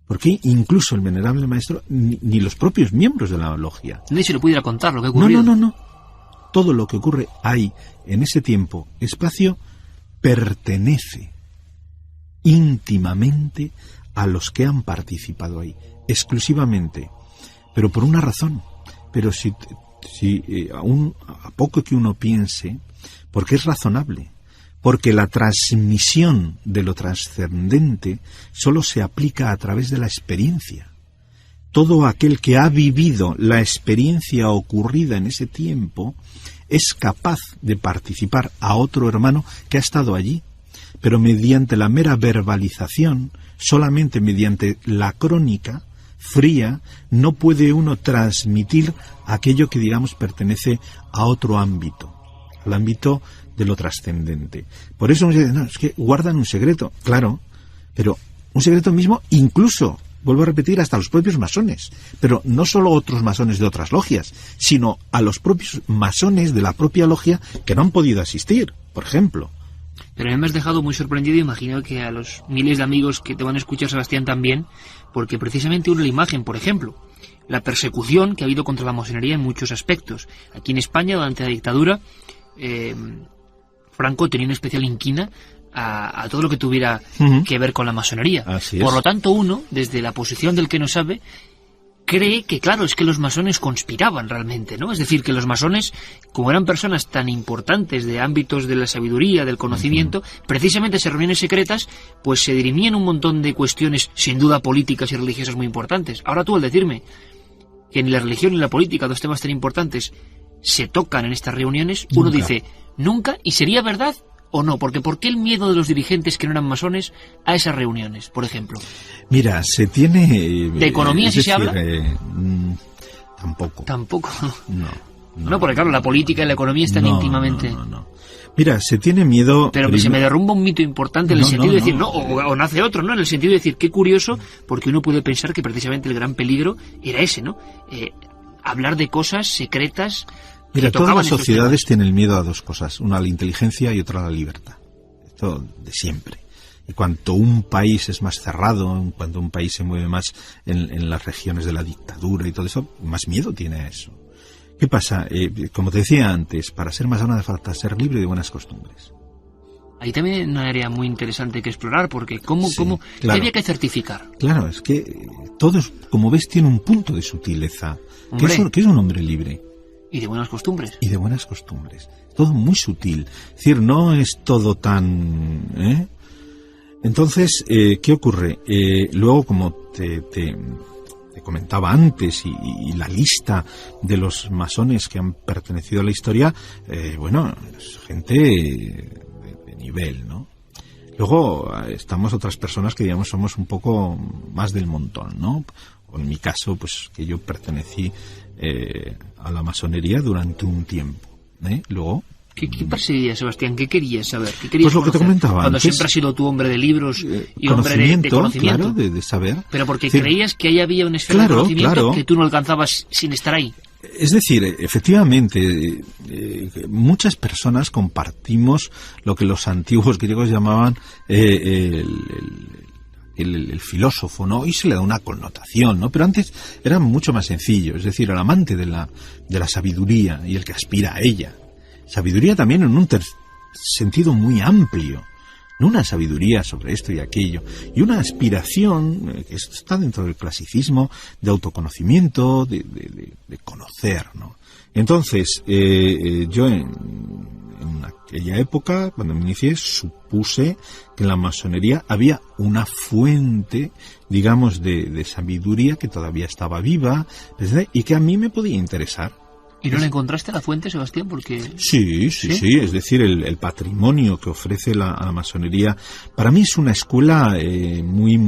Porque incluso el venerable maestro, ni los propios miembros de la logia. Ni se le pudiera contar lo que ocurrió. No. Todo lo que ocurre ahí, en ese tiempo, espacio, pertenece íntimamente a los que han participado ahí, exclusivamente. Pero por una razón. Pero si aún a poco que uno piense, porque es razonable. Porque la transmisión de lo trascendente solo se aplica a través de la experiencia. Todo aquel que ha vivido la experiencia ocurrida en ese tiempo es capaz de participar a otro hermano que ha estado allí, pero mediante la mera verbalización, solamente mediante la crónica fría, no puede uno transmitir aquello que, digamos, pertenece a otro ámbito, al ámbito de lo trascendente. Por eso no, es que guardan un secreto, claro, pero un secreto mismo incluso, vuelvo a repetir, hasta los propios masones, pero no solo otros masones de otras logias, sino a los propios masones de la propia logia que no han podido asistir, por ejemplo. Pero a mí me has dejado muy sorprendido, imagino que a los miles de amigos que te van a escuchar, Sebastián, también, porque precisamente una imagen, por ejemplo, la persecución que ha habido contra la masonería en muchos aspectos. Aquí en España, durante la dictadura, Franco tenía una especial inquina a todo lo que tuviera que ver con la masonería. Por lo tanto, uno, desde la posición del que no sabe, cree que, claro, es que los masones conspiraban realmente, ¿no? Es decir, que los masones, como eran personas tan importantes de ámbitos de la sabiduría, del conocimiento, precisamente esas reuniones secretas, pues se dirimían un montón de cuestiones, sin duda políticas y religiosas muy importantes. Ahora tú, al decirme que ni la religión ni la política, dos temas tan importantes, se tocan en estas reuniones, uno dice, ¿nunca? ¿Y sería verdad o no? Porque ¿por qué el miedo de los dirigentes que no eran masones a esas reuniones, por ejemplo? Mira, se tiene... ¿De economía sí se habla? Tampoco. ¿Tampoco? No, porque claro, la política y la economía están íntimamente... No. Mira, se tiene miedo... Pero se me derrumba un mito importante en el sentido de decir, o nace otro, ¿no? En el sentido de decir, qué curioso, porque uno puede pensar que precisamente el gran peligro era ese, ¿no? Hablar de cosas secretas... Mira, todas las sociedades tienen miedo a dos cosas, una a la inteligencia y otra a la libertad. Esto de siempre. Y cuanto un país es más cerrado, cuanto un país se mueve más en las regiones de la dictadura y todo eso, más miedo tiene a eso. ¿Qué pasa? Como te decía antes, para ser masón hace falta ser libre de buenas costumbres. Ahí también hay una área muy interesante que explorar, porque ¿cómo claro. ¿qué había que certificar? Claro, es que todos, como ves, tiene un punto de sutileza. ¿Qué es un hombre libre? Y de buenas costumbres. Y de buenas costumbres. Todo muy sutil. Es decir, no es todo tan... Entonces, ¿qué ocurre? Luego, como te comentaba antes, y la lista de los masones que han pertenecido a la historia, es gente de nivel, ¿no? Luego estamos otras personas que, digamos, somos un poco más del montón, ¿no? O en mi caso, pues que yo pertenecí a la masonería durante un tiempo. Luego... ¿Qué perseguías, Sebastián? ¿Qué querías saber? ¿Qué querías pues lo que te comentaba cuando antes, siempre has sido tú hombre de libros y hombre de conocimiento? Claro, de saber. Pero porque creías que ahí había una esfera de conocimiento que tú no alcanzabas sin estar ahí. Es decir, efectivamente, muchas personas compartimos lo que los antiguos griegos llamaban el filósofo, ¿no? Hoy se le da una connotación, ¿no? Pero antes era mucho más sencillo, es decir, el amante de la sabiduría y el que aspira a ella. Sabiduría también en un sentido muy amplio, no una sabiduría sobre esto y aquello, y una aspiración que está dentro del clasicismo, de autoconocimiento, de conocer, ¿no? Entonces, yo en aquella época, cuando me inicié, supuse que en la masonería había una fuente, digamos, de sabiduría que todavía estaba viva, y que a mí me podía interesar. ¿Y no la encontraste la fuente, Sebastián? Porque... Sí, es decir, el patrimonio que ofrece la masonería, para mí es una escuela muy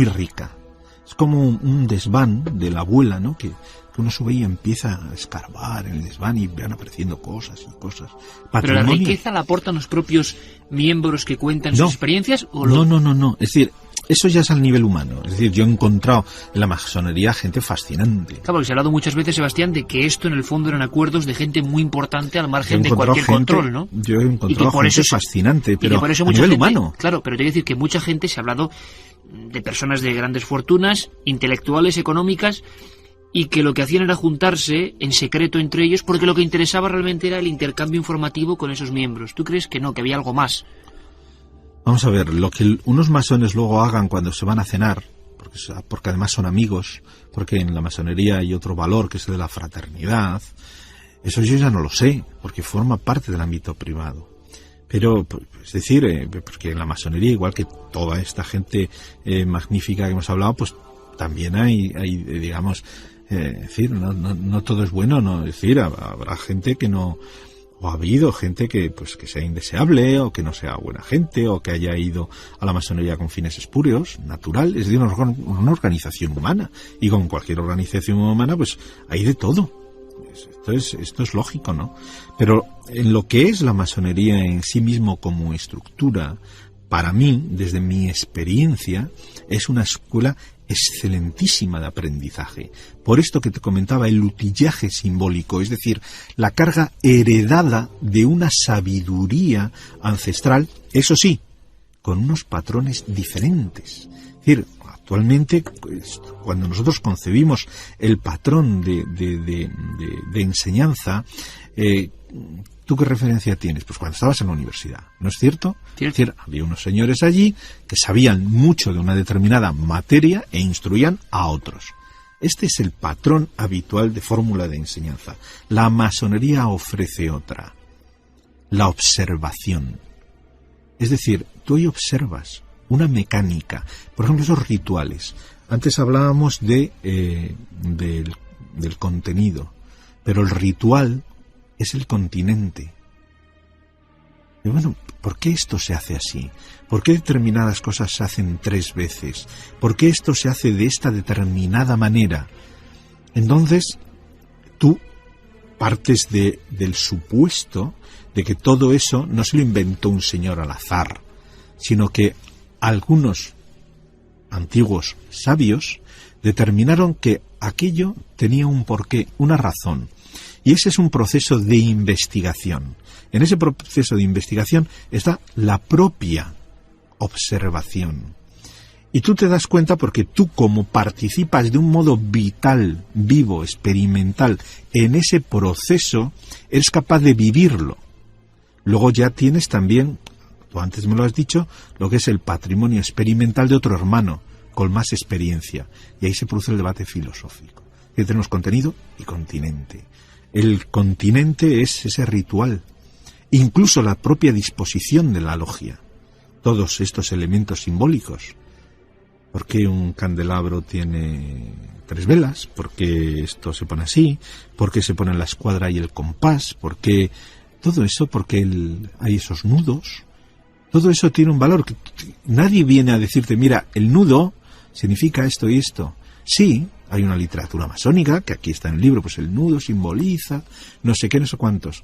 rica. Es como un desván de la abuela, ¿no? Que uno sube y empieza a escarbar en el desván y van apareciendo cosas y cosas. ¿Pero la riqueza la aportan los propios miembros que cuentan sus experiencias? ¿o No. Es decir, eso ya es al nivel humano. Es decir, yo he encontrado en la masonería gente fascinante. Claro, porque se ha hablado muchas veces, Sebastián, de que esto en el fondo eran acuerdos de gente muy importante al margen de cualquier control, ¿no? Yo he encontrado gente fascinante, pero por eso a nivel gente, humano. Claro, pero te voy a decir que mucha gente se ha hablado de personas de grandes fortunas, intelectuales, económicas, y que lo que hacían era juntarse en secreto entre ellos porque lo que interesaba realmente era el intercambio informativo con esos miembros. ¿Tú crees que no, que había algo más? Vamos a ver, lo que unos masones luego hagan cuando se van a cenar, porque además son amigos, porque en la masonería hay otro valor que es el de la fraternidad, eso yo ya no lo sé, porque forma parte del ámbito privado. Pero, es decir, porque en la masonería, igual que toda esta gente magnífica que hemos hablado, pues también hay digamos, es decir, no todo es bueno, no, es decir, habrá gente que no, o ha habido gente que sea indeseable, o que no sea buena gente, o que haya ido a la masonería con fines espurios, natural, es decir, una organización humana, y como cualquier organización humana, pues hay de todo. Esto es lógico, ¿no? Pero en lo que es la masonería en sí mismo como estructura, para mí, desde mi experiencia, es una escuela excelentísima de aprendizaje. Por esto que te comentaba, el utillaje simbólico, es decir, la carga heredada de una sabiduría ancestral, eso sí, con unos patrones diferentes. Es decir, Actualmente, pues, cuando nosotros concebimos el patrón de enseñanza, ¿tú qué referencia tienes? Pues cuando estabas en la universidad, ¿no es cierto? Sí. Es decir, había unos señores allí que sabían mucho de una determinada materia e instruían a otros. Este es el patrón habitual de fórmula de enseñanza. La masonería ofrece otra, la observación. Es decir, tú hoy observas una mecánica, por ejemplo, esos rituales. Antes hablábamos del contenido, pero el ritual es el continente. Y bueno, ¿por qué esto se hace así? ¿Por qué determinadas cosas se hacen 3 veces? ¿Por qué esto se hace de esta determinada manera? Entonces, tú partes del supuesto de que todo eso no se lo inventó un señor al azar, sino que algunos antiguos sabios determinaron que aquello tenía un porqué, una razón. Y ese es un proceso de investigación. En ese proceso de investigación está la propia observación. Y tú te das cuenta porque tú, como participas de un modo vital, vivo, experimental, en ese proceso, eres capaz de vivirlo. Luego ya tienes también, tú antes me lo has dicho, lo que es el patrimonio experimental de otro hermano, con más experiencia. Y ahí se produce el debate filosófico. Que tenemos contenido y continente. El continente es ese ritual, incluso la propia disposición de la logia, todos estos elementos simbólicos. ¿Por qué un candelabro tiene 3 velas? ¿Por qué esto se pone así? ¿Por qué se pone la escuadra y el compás? ¿Por qué todo eso? Porque hay esos nudos. Todo eso tiene un valor. Nadie viene a decirte, mira, el nudo significa esto y esto. Sí, hay una literatura masónica, que aquí está en el libro, pues el nudo simboliza no sé qué, no sé cuántos.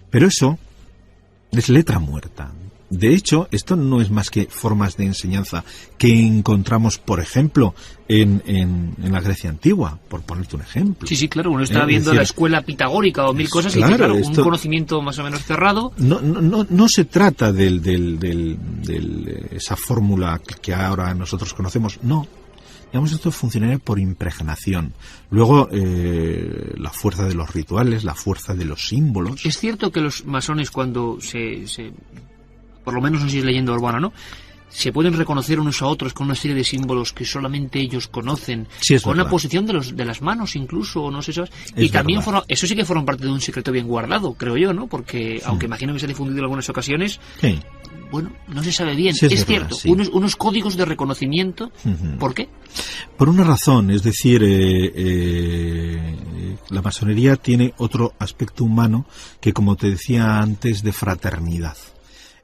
Pero eso es letra muerta. De hecho, esto no es más que formas de enseñanza que encontramos, por ejemplo, en la Grecia antigua, por ponerte un ejemplo. Sí, claro, uno estaba viendo la escuela pitagórica o 1000 cosas, claro, y claro, un conocimiento más o menos cerrado. No se trata de esa fórmula que ahora nosotros conocemos, no. Digamos, esto funcionaría por impregnación. Luego, la fuerza de los rituales, la fuerza de los símbolos. Es cierto que los masones, cuando por lo menos no sé si es leyenda urbana, ¿no?, se pueden reconocer unos a otros con una serie de símbolos que solamente ellos conocen, sí, con una posición de las manos incluso, no sé, ¿sabes? Y también eso sí que forma parte de un secreto bien guardado, creo yo, ¿no? Porque, aunque imagino que se ha difundido en algunas ocasiones, sí, bueno, no se sabe bien. Sí, es cierto, verdad, sí. unos códigos de reconocimiento. ¿Por qué? Por una razón, es decir, la masonería tiene otro aspecto humano que, como te decía antes, de fraternidad.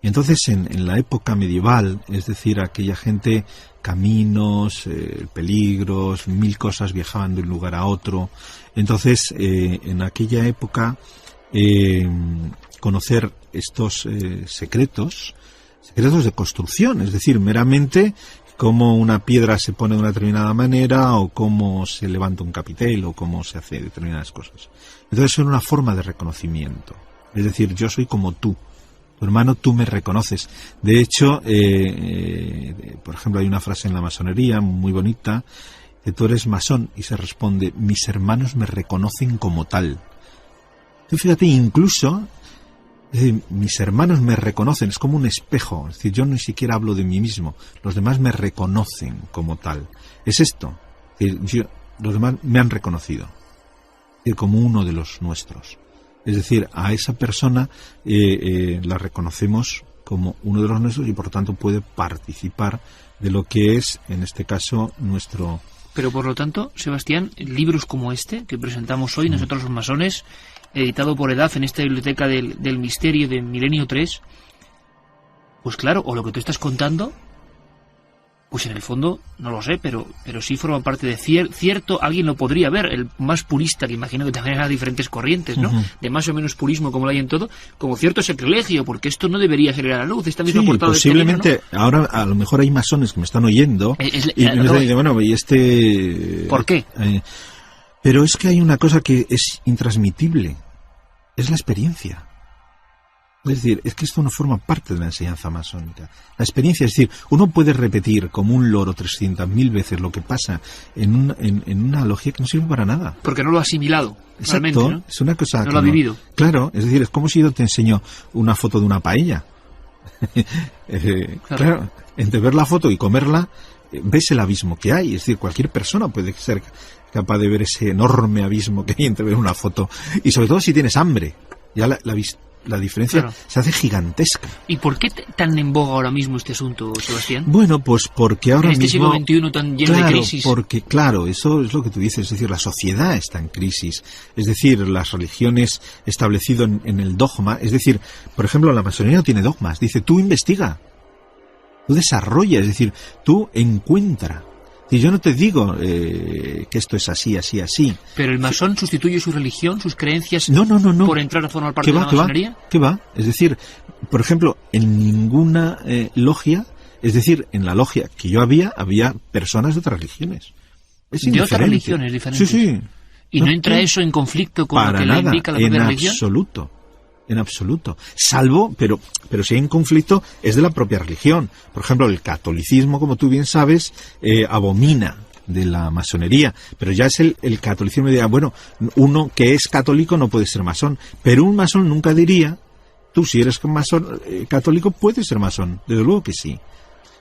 Entonces, en la época medieval, es decir, aquella gente, caminos, peligros, 1000 cosas, viajaban de un lugar a otro. Entonces, en aquella época, conocer estos secretos de construcción, es decir, meramente cómo una piedra se pone de una determinada manera, o cómo se levanta un capitel, o cómo se hace determinadas cosas. Entonces, era una forma de reconocimiento. Es decir, yo soy como tú. Tu hermano, tú me reconoces. De hecho, por ejemplo, hay una frase en la masonería muy bonita, que tú eres masón, y se responde, mis hermanos me reconocen como tal. Tú fíjate, incluso, mis hermanos me reconocen, es como un espejo, es decir, yo ni siquiera hablo de mí mismo, los demás me reconocen como tal. Es esto, es decir, los demás me han reconocido, es decir, como uno de los nuestros. Es decir, a esa persona la reconocemos como uno de los nuestros y por tanto puede participar de lo que es, en este caso, nuestro... Pero por lo tanto, Sebastián, libros como este que presentamos hoy, nosotros los masones, editado por EDAF en esta biblioteca del misterio de Milenio 3, pues claro, o lo que tú estás contando, pues en el fondo, no lo sé, pero sí forma parte de cierto, alguien lo podría ver, el más purista, que imagino que también hay diferentes corrientes, ¿no? De más o menos purismo, como lo hay en todo, como cierto sacrilegio, porque esto no debería salir a la luz, esta misma portada posiblemente, de este libro, ¿no? Ahora a lo mejor hay masones que me están oyendo y me están diciendo, bueno, y este... ¿Por qué? Pero es que hay una cosa que es intransmitible, es la experiencia. Es decir, es que esto no forma parte de la enseñanza masónica. La experiencia, es decir, uno puede repetir como un loro 300.000 veces lo que pasa en una logia que no sirve para nada. Porque no lo ha asimilado. Exacto, ¿no? es una cosa no que lo ha vivido. Claro, es decir, es como si yo te enseño una foto de una paella. Claro, entre ver la foto y comerla, ves el abismo que hay. Es decir, cualquier persona puede ser capaz de ver ese enorme abismo que hay entre ver una foto. Y sobre todo si tienes hambre. Ya la diferencia se hace gigantesca. ¿Y por qué tan en boga ahora mismo este asunto, Sebastián? Bueno, pues porque ahora en este mismo... siglo XXI tan lleno de crisis. Porque, claro, eso es lo que tú dices, es decir, la sociedad está en crisis. Es decir, las religiones establecido en el dogma, es decir, por ejemplo, la masonería no tiene dogmas. Dice, tú investiga, tú desarrolla, es decir, tú encuentra. Y yo no te digo que esto es así, así, así. ¿Pero el masón sustituye su religión, sus creencias, no. por entrar a formar parte de la masonería? ¿Qué va? Es decir, por ejemplo, en ninguna logia, es decir, en la logia que yo había personas de otras religiones. Es de otras religiones diferentes. Sí. ¿Y no entra eso en conflicto con lo que le indica la propia religión? En absoluto. Salvo, pero si hay un conflicto, es de la propia religión. Por ejemplo, el catolicismo, como tú bien sabes, abomina de la masonería. Pero ya es el catolicismo. Dirá, bueno, uno que es católico no puede ser masón. Pero un masón nunca diría, tú si eres masón, católico puedes ser masón. Desde luego que sí.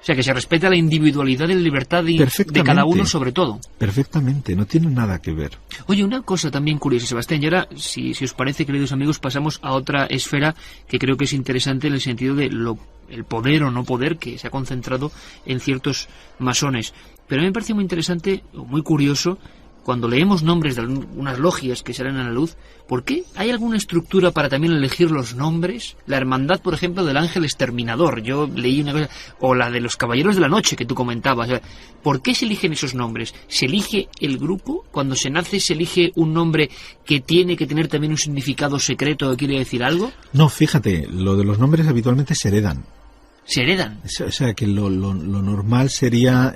O sea, que se respeta la individualidad y la libertad de cada uno sobre todo. Perfectamente, no tiene nada que ver. Oye, una cosa también curiosa, Sebastián, y ahora, si os parece, queridos amigos, pasamos a otra esfera que creo que es interesante en el sentido de el poder o no poder que se ha concentrado en ciertos masones. Pero a mí me parece muy interesante, o muy curioso, cuando leemos nombres de algunas logias que salen a la luz, ¿por qué hay alguna estructura para también elegir los nombres? La hermandad, por ejemplo, del ángel exterminador, yo leí una cosa, o la de los caballeros de la noche que tú comentabas. ¿Por qué se eligen esos nombres? ¿Se elige el grupo? Cuando se nace, ¿se elige un nombre que tiene que tener también un significado secreto que quiere decir algo? No, fíjate, lo de los nombres habitualmente se heredan. ¿Se heredan? O sea, que lo normal sería...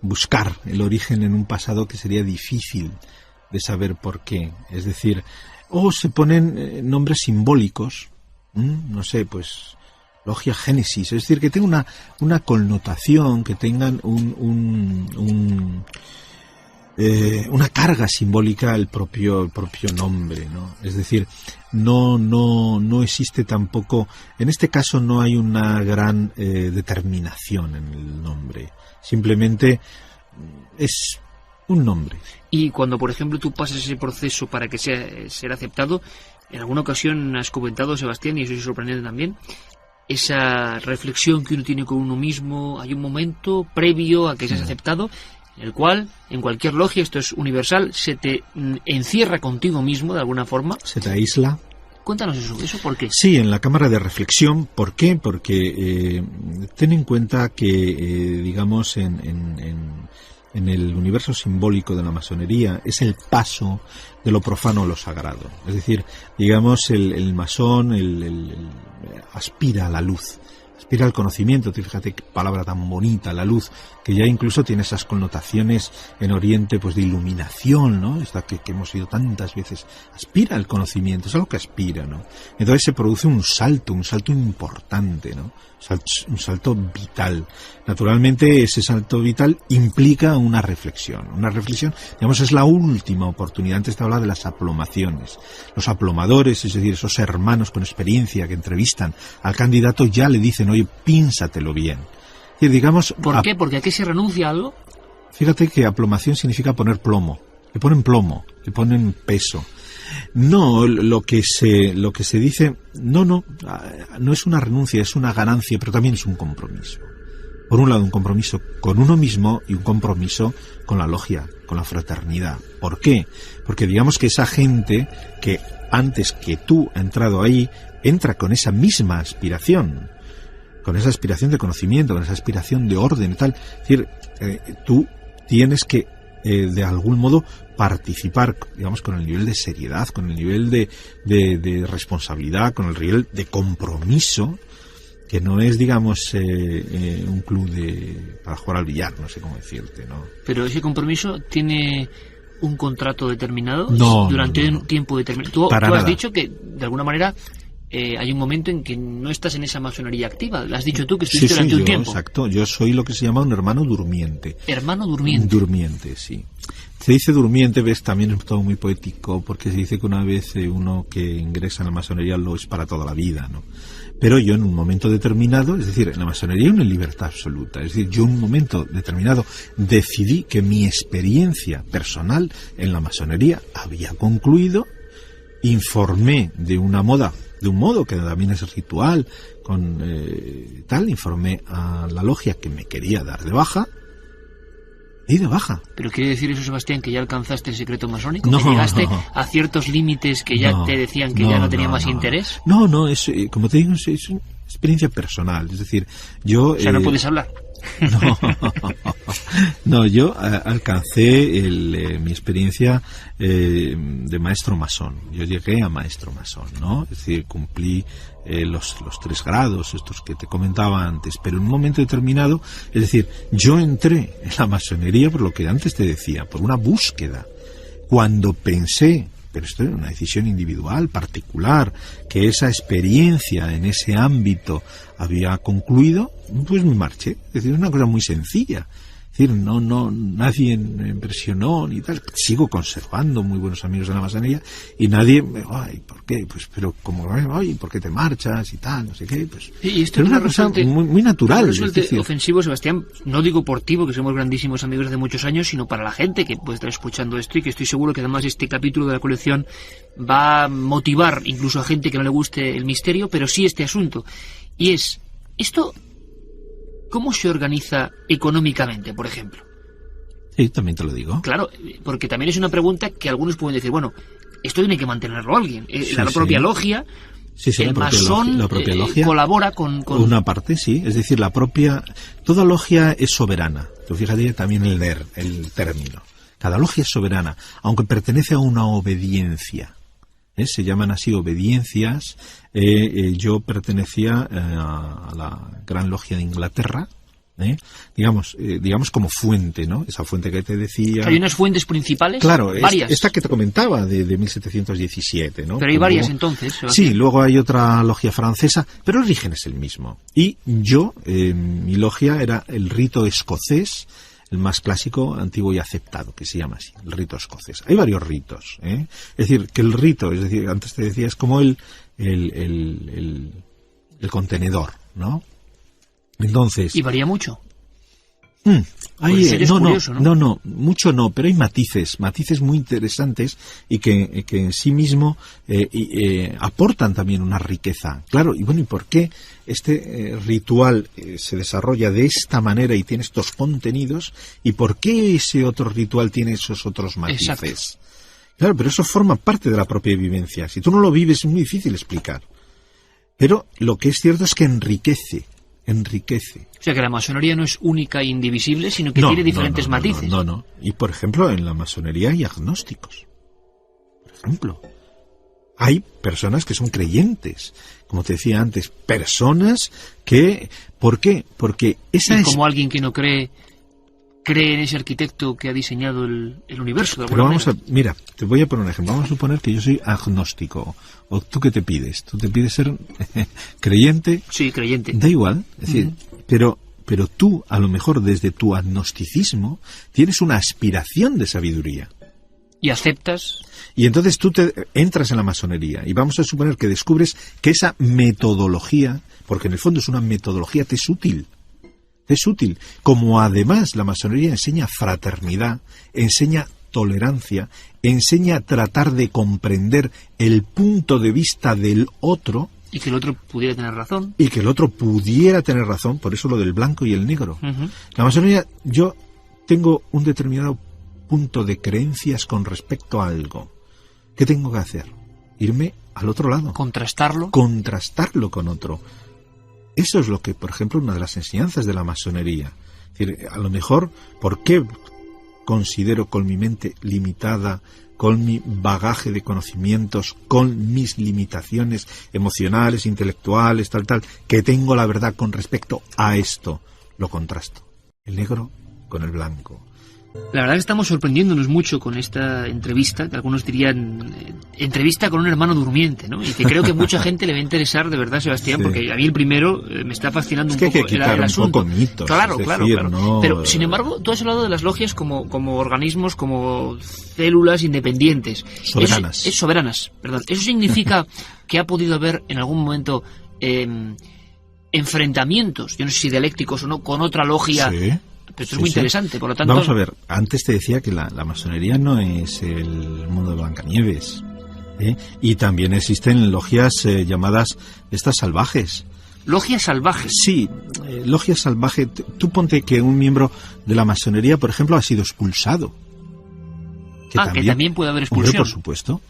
buscar el origen en un pasado que sería difícil de saber por qué. Es decir, o se ponen nombres simbólicos, no sé, pues logia Génesis, es decir, que tenga una connotación, que tengan una carga simbólica el propio nombre, ¿no? Es decir, no existe tampoco, en este caso no hay una gran determinación en el nombre. Simplemente es un nombre. Y cuando, por ejemplo, tú pasas ese proceso para que sea aceptado, en alguna ocasión has comentado, Sebastián, y eso es sorprendente también, esa reflexión que uno tiene con uno mismo, hay un momento previo a que seas aceptado, en el cual, en cualquier logia, esto es universal, se te encierra contigo mismo de alguna forma. Se te aísla. Cuéntanos eso, ¿por qué? Sí, en la cámara de reflexión. ¿Por qué? Porque ten en cuenta que, digamos, en el universo simbólico de la masonería es el paso de lo profano a lo sagrado. Es decir, digamos, el masón aspira a la luz, aspira al conocimiento. Fíjate qué palabra tan bonita, la luz, que ya incluso tiene esas connotaciones en Oriente, pues de iluminación, ¿no? Esta que hemos oído tantas veces. Aspira al conocimiento, es algo que aspira, ¿no? Entonces se produce un salto importante, ¿no? Un salto vital. Naturalmente ese salto vital implica una reflexión. Una reflexión, digamos, es la última oportunidad. Antes te hablaba de las aplomaciones. Los aplomadores, es decir, esos hermanos con experiencia que entrevistan al candidato, ya le dicen, oye, piénsatelo bien. Y digamos, ¿por qué? ¿Porque aquí se renuncia a algo? Fíjate que aplomación significa poner plomo. Le ponen plomo, le ponen peso. No, lo que se dice, no es una renuncia, es una ganancia, pero también es un compromiso. Por un lado, un compromiso con uno mismo y un compromiso con la logia, con la fraternidad. ¿Por qué? Porque digamos que esa gente que antes que tú ha entrado ahí, entra con esa misma aspiración, con esa aspiración de conocimiento, con esa aspiración de orden y tal. Es decir, tú tienes que de algún modo participar, digamos, con el nivel de seriedad, con el nivel de responsabilidad, con el nivel de compromiso, que no es, digamos, un club para jugar al billar, no sé cómo decirte, ¿no? Pero ese compromiso tiene un contrato determinado? No, durante no. un tiempo determinado. Tú has nada. dicho que, de alguna manera, hay un momento en que no estás en esa masonería activa. Lo has dicho tú, que estuviste durante un tiempo. Exacto. Yo soy lo que se llama un hermano durmiente. Hermano durmiente. Durmiente, sí. Se dice durmiente, ves, también es todo muy poético, porque se dice que una vez uno que ingresa en la masonería lo es para toda la vida, ¿no? Pero yo en un momento determinado, es decir, en la masonería hay una libertad absoluta. Es decir, yo en un momento determinado decidí que mi experiencia personal en la masonería había concluido, informé de un modo que también es ritual, informé a la logia que me quería dar de baja, y de baja. ¿Pero quiere decir eso, Sebastián, que ya alcanzaste el secreto masónico? No, ¿Que llegaste a ciertos límites que ya te decían que ya no tenía más interés? No, es, como te digo, es una experiencia personal. Es decir, yo... O sea, no puedes hablar. No, yo alcancé mi experiencia de maestro masón. Yo llegué a maestro masón, ¿no? Es decir, cumplí los 3 grados, estos que te comentaba antes, pero en un momento determinado, es decir, yo entré en la masonería por lo que antes te decía, por una búsqueda. Cuando pensé, pero esto era una decisión individual, particular, que esa experiencia en ese ámbito había concluido, pues me marché. Es decir, es una cosa muy sencilla. Es decir, nadie me impresionó ni tal. Sigo conservando muy buenos amigos de la masonería y nadie me dijo, ay, ¿por qué? Pues, pero como, ay, ¿por qué te marchas y tal? No sé qué, pues. Y esto es una cosa muy natural. No resulte ofensivo, Sebastián, no digo por ti, porque somos grandísimos amigos de muchos años, sino para la gente que puede estar escuchando esto y que estoy seguro que además este capítulo de la colección va a motivar incluso a gente que no le guste el misterio, pero sí este asunto. Y es, esto, ¿cómo se organiza económicamente, por ejemplo? Sí, también te lo digo. Claro, porque también es una pregunta que algunos pueden decir, bueno, esto tiene que mantenerlo alguien. La propia logia, el masón la propia logia colabora con... Una parte, sí. Es decir, toda logia es soberana. Tú fíjate también el término. Cada logia es soberana, aunque pertenece a una obediencia. Se llaman así obediencias. Yo pertenecía a la Gran Logia de Inglaterra, digamos como fuente, ¿no? Esa fuente que te decía. ¿Hay unas fuentes principales? Claro, varias. Esta que te comentaba de 1717, ¿no? Pero hay varias entonces. Sí, luego hay otra logia francesa, pero el origen es el mismo. Y yo, mi logia era el rito escocés, el más clásico, antiguo y aceptado, que se llama así, el rito escocés. Hay varios ritos, Es decir, que el rito, es decir, antes te decía, es como el contenedor, ¿no? Entonces... ¿Y varía mucho? No, mucho no, pero hay matices muy interesantes y que en sí mismo aportan también una riqueza. Claro, y bueno, ¿y por qué este ritual se desarrolla de esta manera y tiene estos contenidos? ¿Y por qué ese otro ritual tiene esos otros matices? Exacto. Claro, pero eso forma parte de la propia vivencia. Si tú no lo vives es muy difícil explicar. Pero lo que es cierto es que enriquece. O sea que la masonería no es única e indivisible, sino que tiene diferentes matices. No. Y por ejemplo, en la masonería hay agnósticos. Por ejemplo, hay personas que son creyentes. Como te decía antes, personas que... ¿Por qué? Porque esa es... como alguien que no cree en ese arquitecto que ha diseñado el universo. Pero vamos mira, te voy a poner un ejemplo. Vamos a suponer que yo soy agnóstico. ¿O tú qué te pides? ¿Tú te pides ser creyente? Sí, creyente. Da igual. Es decir, pero tú, a lo mejor desde tu agnosticismo, tienes una aspiración de sabiduría. ¿Y aceptas? Y entonces tú te entras en la masonería y vamos a suponer que descubres que esa metodología, porque en el fondo es una metodología, te es útil. Es útil, como además la masonería enseña fraternidad, enseña tolerancia, enseña a tratar de comprender el punto de vista del otro. Y que el otro pudiera tener razón. Por eso lo del blanco y el negro. La masonería, yo tengo un determinado punto de creencias con respecto a algo. ¿Qué tengo que hacer? Irme al otro lado. Contrastarlo con otro. Eso es lo que, por ejemplo, una de las enseñanzas de la masonería. Es decir, a lo mejor, ¿por qué considero con mi mente limitada, con mi bagaje de conocimientos, con mis limitaciones emocionales, intelectuales, tal, que tengo la verdad con respecto a esto? Lo contrasto. El negro con el blanco. La verdad que estamos sorprendiéndonos mucho con esta entrevista, que algunos dirían entrevista con un hermano durmiente, ¿no? Y que creo que mucha gente le va a interesar de verdad, Sebastián, sí. Porque a mí el primero me está fascinando un poco hay que quitar el asunto. Un poco mitos, claro. No... Pero, sin embargo, tú has hablado de las logias como organismos, como células independientes. Soberanas. Soberanas, perdón. ¿Eso significa que ha podido haber en algún momento enfrentamientos, yo no sé si dialécticos o no, con otra logia? Sí. Pero esto es muy interesante, por lo tanto... Vamos a ver, antes te decía que la masonería no es el mundo de Blancanieves, ¿eh? Y también existen logias llamadas estas salvajes. ¿Logias salvajes? Sí, logias salvajes. Tú ponte que un miembro de la masonería, por ejemplo, ha sido expulsado. Que también puede haber expulsión. Hombre,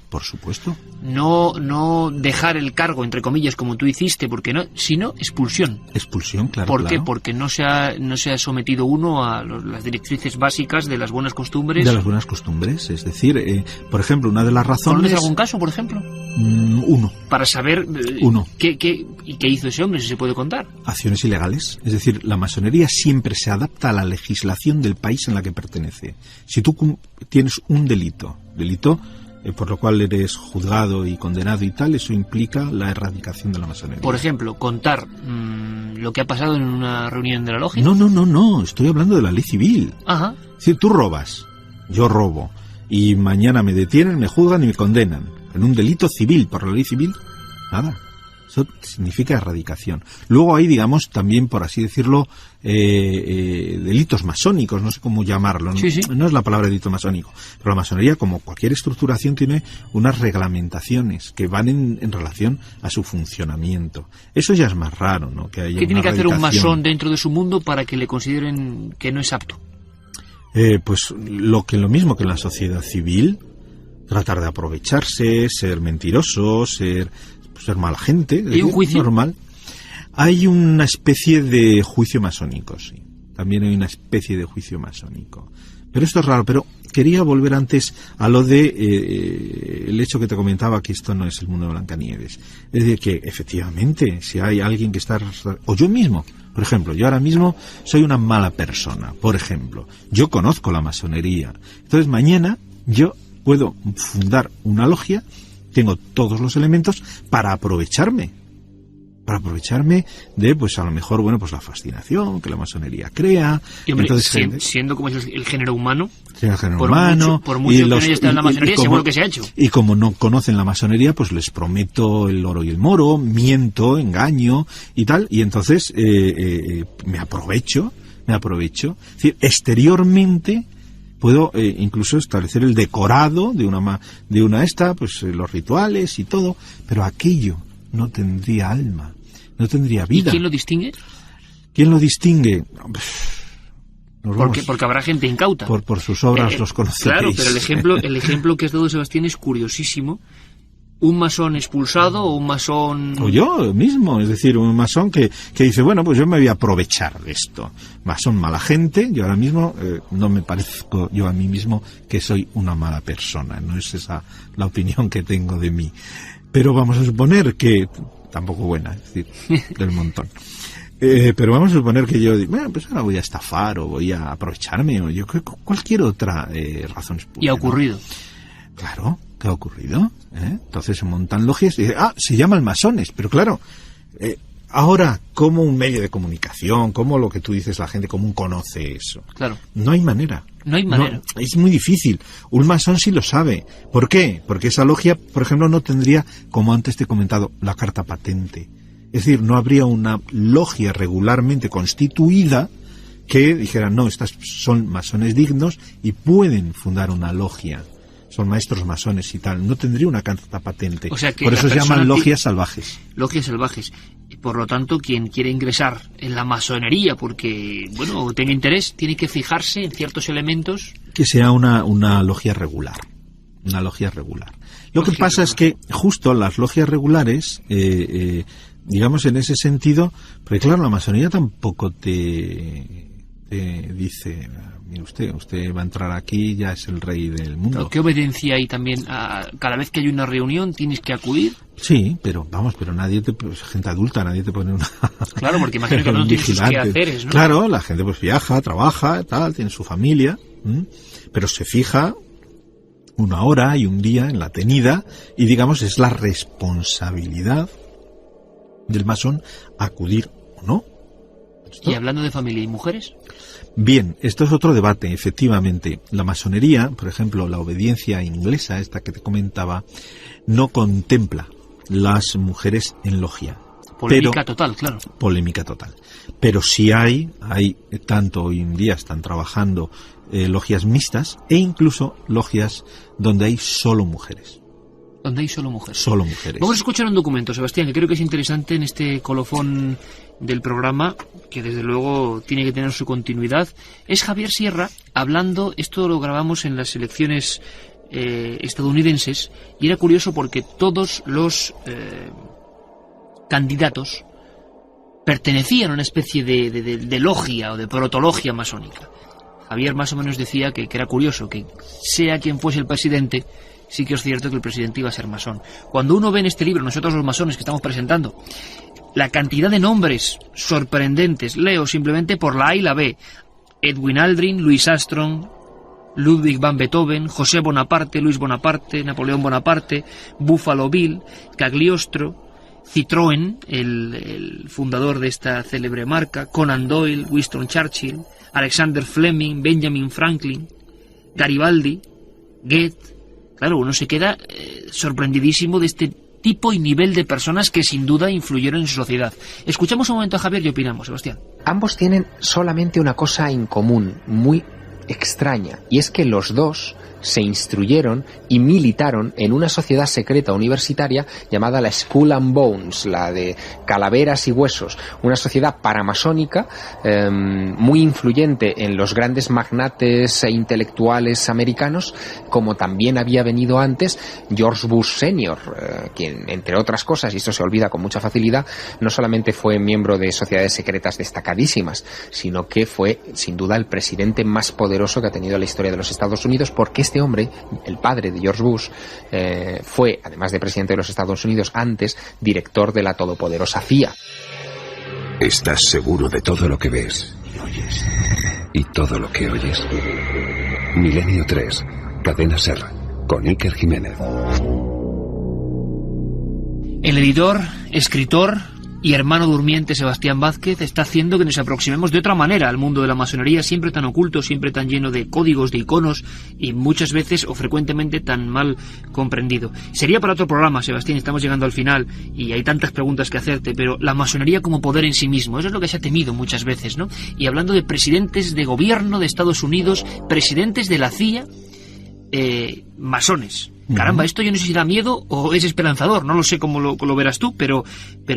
por supuesto. No dejar el cargo, entre comillas, como tú hiciste, porque no, sino expulsión. Expulsión, claro. ¿Por qué? Porque no se ha sometido uno a las directrices básicas de las buenas costumbres. De las buenas costumbres, es decir, por ejemplo, una de las razones... ¿Conoces algún caso, por ejemplo? Uno. Para saber ¿qué hizo ese hombre, si se puede contar? Acciones ilegales. Es decir, la masonería siempre se adapta a la legislación del país en la que pertenece. Si tú tienes un delito por lo cual eres juzgado y condenado y tal, eso implica la erradicación de la masonería. Por ejemplo, contar lo que ha pasado en una reunión de la logia. No, estoy hablando de la ley civil. Ajá. Es decir, tú robas, yo robo, y mañana me detienen, me juzgan y me condenan en un delito civil por la ley civil, nada. Eso significa erradicación. Luego hay, digamos, también, por así decirlo, delitos masónicos, no sé cómo llamarlo. Sí. No es la palabra delito masónico. Pero la masonería, como cualquier estructuración, tiene unas reglamentaciones que van en relación a su funcionamiento. Eso ya es más raro, ¿no? Que haya ¿Qué tiene que hacer un erradicación. masón dentro de su mundo para que le consideren que no es apto? Pues lo mismo que en la sociedad civil, tratar de aprovecharse, ser mentiroso, ser mala gente. ¿Hay un juicio? Normal. Hay una especie de juicio masónico, sí. También hay una especie de juicio masónico. Pero esto es raro. Pero quería volver antes a lo de el hecho que te comentaba, que esto no es el mundo de Blancanieves. Es decir, que efectivamente, si hay alguien que está... O yo mismo, por ejemplo, yo ahora mismo soy una mala persona. Por ejemplo, yo conozco la masonería. Entonces mañana yo puedo fundar una logia. Tengo todos los elementos para aprovecharme de, pues a lo mejor, pues la fascinación que la masonería crea. Y hombre, entonces, siendo como es el género humano, por mucho y que no haya estado en la masonería, seguro que se ha hecho. Y como no conocen la masonería, pues les prometo el oro y el moro, miento, engaño y tal, y entonces me aprovecho. Es decir, exteriormente puedo incluso establecer el decorado de una pues los rituales y todo, pero aquello no tendría alma, no tendría vida. ¿Y quién lo distingue? ¿Quién lo distingue? Porque habrá gente incauta. Por sus obras los conoceréis. Claro, pero el ejemplo que has dado, Sebastián, es curiosísimo. ¿Un masón expulsado o un masón...? O yo mismo, es decir, un masón que dice, pues yo me voy a aprovechar de esto. Masón mala gente, yo ahora mismo no me parezco yo a mí mismo que soy una mala persona, no es esa la opinión que tengo de mí. Pero vamos a suponer que... Tampoco buena, es decir, del montón. Pero vamos a suponer que yo digo, pues ahora voy a estafar o voy a aprovecharme o yo cualquier otra razón. ¿Y ha ocurrido? ¿No? Claro. ¿Qué ha ocurrido? Entonces se montan logias y dicen, se llaman masones, pero claro, ahora, como un medio de comunicación, como lo que tú dices, la gente común conoce eso. Claro. No hay manera. No hay manera. No, es muy difícil. Un masón sí lo sabe. ¿Por qué? Porque esa logia, por ejemplo, no tendría, como antes te he comentado, la carta patente. Es decir, no habría una logia regularmente constituida que dijera, no, estas son masones dignos y pueden fundar una logia. Son maestros masones y tal, no tendría una carta patente. O sea que por eso se llaman logias salvajes. Logias salvajes. Por lo tanto, quien quiere ingresar en la masonería porque, tenga interés, tiene que fijarse en ciertos elementos. Que sea una logia regular. Una logia regular. Lo que pasa es que justo las logias regulares, digamos en ese sentido, porque claro, la masonería tampoco te dice... mire usted va a entrar aquí, ya es el rey del mundo. ¿Qué obediencia hay también? Cada vez que hay una reunión tienes que acudir. Sí, pero nadie gente adulta, nadie te pone una... Claro, porque imagino que no tiene sus quehaceres, ¿no? Claro, la gente pues viaja, trabaja, tal, tiene su familia, pero se fija una hora y un día en la tenida y, digamos, es la responsabilidad del masón acudir o no. ¿Y hablando de familia y mujeres? Bien, esto es otro debate, efectivamente. La masonería, por ejemplo, la obediencia inglesa, esta que te comentaba, no contempla las mujeres en logia. Polémica total, claro. Polémica total. Pero sí hay tanto hoy en día están trabajando logias mixtas e incluso logias donde hay solo mujeres. Donde hay solo mujeres. Solo mujeres. Vamos a escuchar un documento, Sebastián, que creo que es interesante en este colofón del programa, que desde luego tiene que tener su continuidad. Es Javier Sierra hablando, esto lo grabamos en las elecciones estadounidenses, y era curioso porque todos los candidatos pertenecían a una especie de logia o de protologia masónica. Javier más o menos decía que era curioso, que sea quien fuese el presidente, sí que es cierto que el presidente iba a ser masón. Cuando uno ve en este libro, nosotros los masones que estamos presentando, la cantidad de nombres sorprendentes, leo simplemente por la A y la B: Edwin Aldrin, Louis Armstrong, Ludwig van Beethoven, José Bonaparte, Luis Bonaparte, Napoleón Bonaparte, Buffalo Bill, Cagliostro, Citroën, el fundador de esta célebre marca, Conan Doyle, Winston Churchill, Alexander Fleming, Benjamin Franklin, Garibaldi, Goethe. Claro, uno se queda sorprendidísimo de este tipo y nivel de personas que sin duda influyeron en su sociedad. Escuchamos un momento a Javier y opinamos, Sebastián. Ambos tienen solamente una cosa en común, muy extraña, y es que los dos se instruyeron y militaron en una sociedad secreta universitaria llamada la Skull and Bones, la de calaveras y huesos, una sociedad paramasónica muy influyente en los grandes magnates e intelectuales americanos, como también había venido antes George Bush Sr., quien, entre otras cosas, y esto se olvida con mucha facilidad, no solamente fue miembro de sociedades secretas destacadísimas, sino que fue, sin duda, el presidente más poderoso que ha tenido la historia de los Estados Unidos, porque este hombre, el padre de George Bush, fue, además de presidente de los Estados Unidos, antes director de la todopoderosa CIA. ¿Estás seguro de todo lo que ves y todo lo que oyes? Milenio 3, Cadena SER, con Iker Jiménez. El editor, escritor y hermano durmiente Sebastián Vázquez está haciendo que nos aproximemos de otra manera al mundo de la masonería, siempre tan oculto, siempre tan lleno de códigos, de iconos y muchas veces o frecuentemente tan mal comprendido. Sería para otro programa, Sebastián, estamos llegando al final y hay tantas preguntas que hacerte, pero la masonería como poder en sí mismo, eso es lo que se ha temido muchas veces, ¿no? Y hablando de presidentes de gobierno de Estados Unidos, presidentes de la CIA, masones. Caramba, esto yo no sé si da miedo o es esperanzador, no lo sé cómo lo verás tú, pero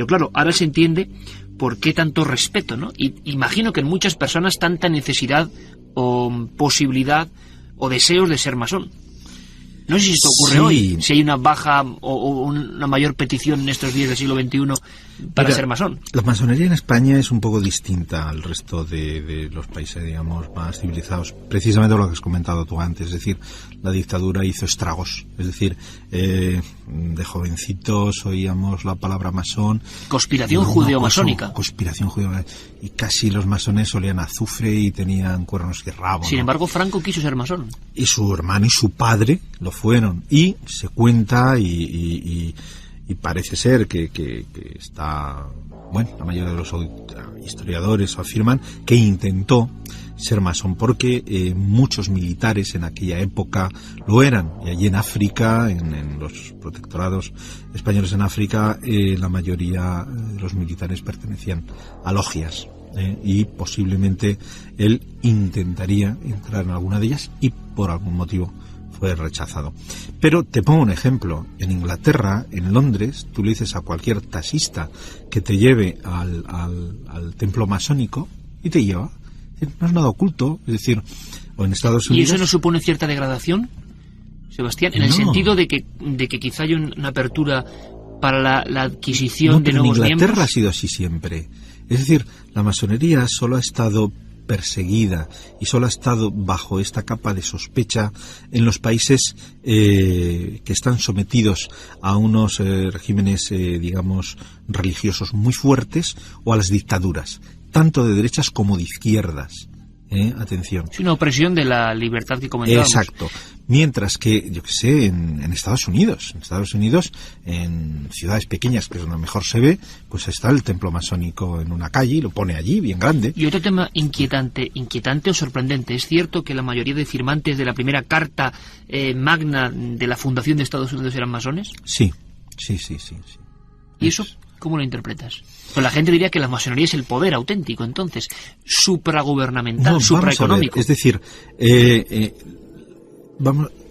claro, ahora se entiende por qué tanto respeto, ¿no? Y imagino que en muchas personas tanta necesidad o posibilidad o deseos de ser masón. No sé si esto ocurre hoy, si hay una baja o una mayor petición en estos días del siglo XXI para ser masón. La masonería en España es un poco distinta al resto de los países, digamos, más civilizados. Precisamente lo que has comentado tú antes, es decir, la dictadura hizo estragos. Es decir, de jovencitos oíamos la palabra masón. Conspiración judeo-masónica. Conspiración judeo-masónica. Y casi los masones olían azufre y tenían cuernos y rabos. Sin embargo, Franco quiso ser masón. Y su hermano y su padre lo fueron. Y se cuenta y parece ser que está, bueno, la mayoría de los historiadores afirman que intentó ser masón porque muchos militares en aquella época lo eran, y allí en África, en los protectorados españoles en África, la mayoría de los militares pertenecían a logias, y posiblemente él intentaría entrar en alguna de ellas y por algún motivo fue rechazado. Pero te pongo un ejemplo. En Inglaterra, en Londres, tú le dices a cualquier taxista que te lleve al templo masónico y te lleva. No es nada oculto, es decir, o en Estados Unidos... ¿Y eso no supone cierta degradación, Sebastián? En el sentido de que quizá hay una apertura para la adquisición de nuevos miembros. En Inglaterra ha sido así siempre. Es decir, la masonería solo ha estado perseguida y solo ha estado bajo esta capa de sospecha en los países que están sometidos a unos regímenes, digamos, religiosos muy fuertes, o a las dictaduras, tanto de derechas como de izquierdas. Atención. Es una opresión de la libertad que comentábamos. Exacto. Mientras que, yo que sé, en Estados Unidos, en ciudades pequeñas, que es donde mejor se ve, pues está el templo masónico en una calle y lo pone allí, bien grande. Y otro tema inquietante o sorprendente. ¿Es cierto que la mayoría de firmantes de la primera carta magna de la fundación de Estados Unidos eran masones? Sí. ¿Y eso cómo lo interpretas? Pues la gente diría que la masonería es el poder auténtico, entonces, supragubernamental, supraeconómico. Es decir,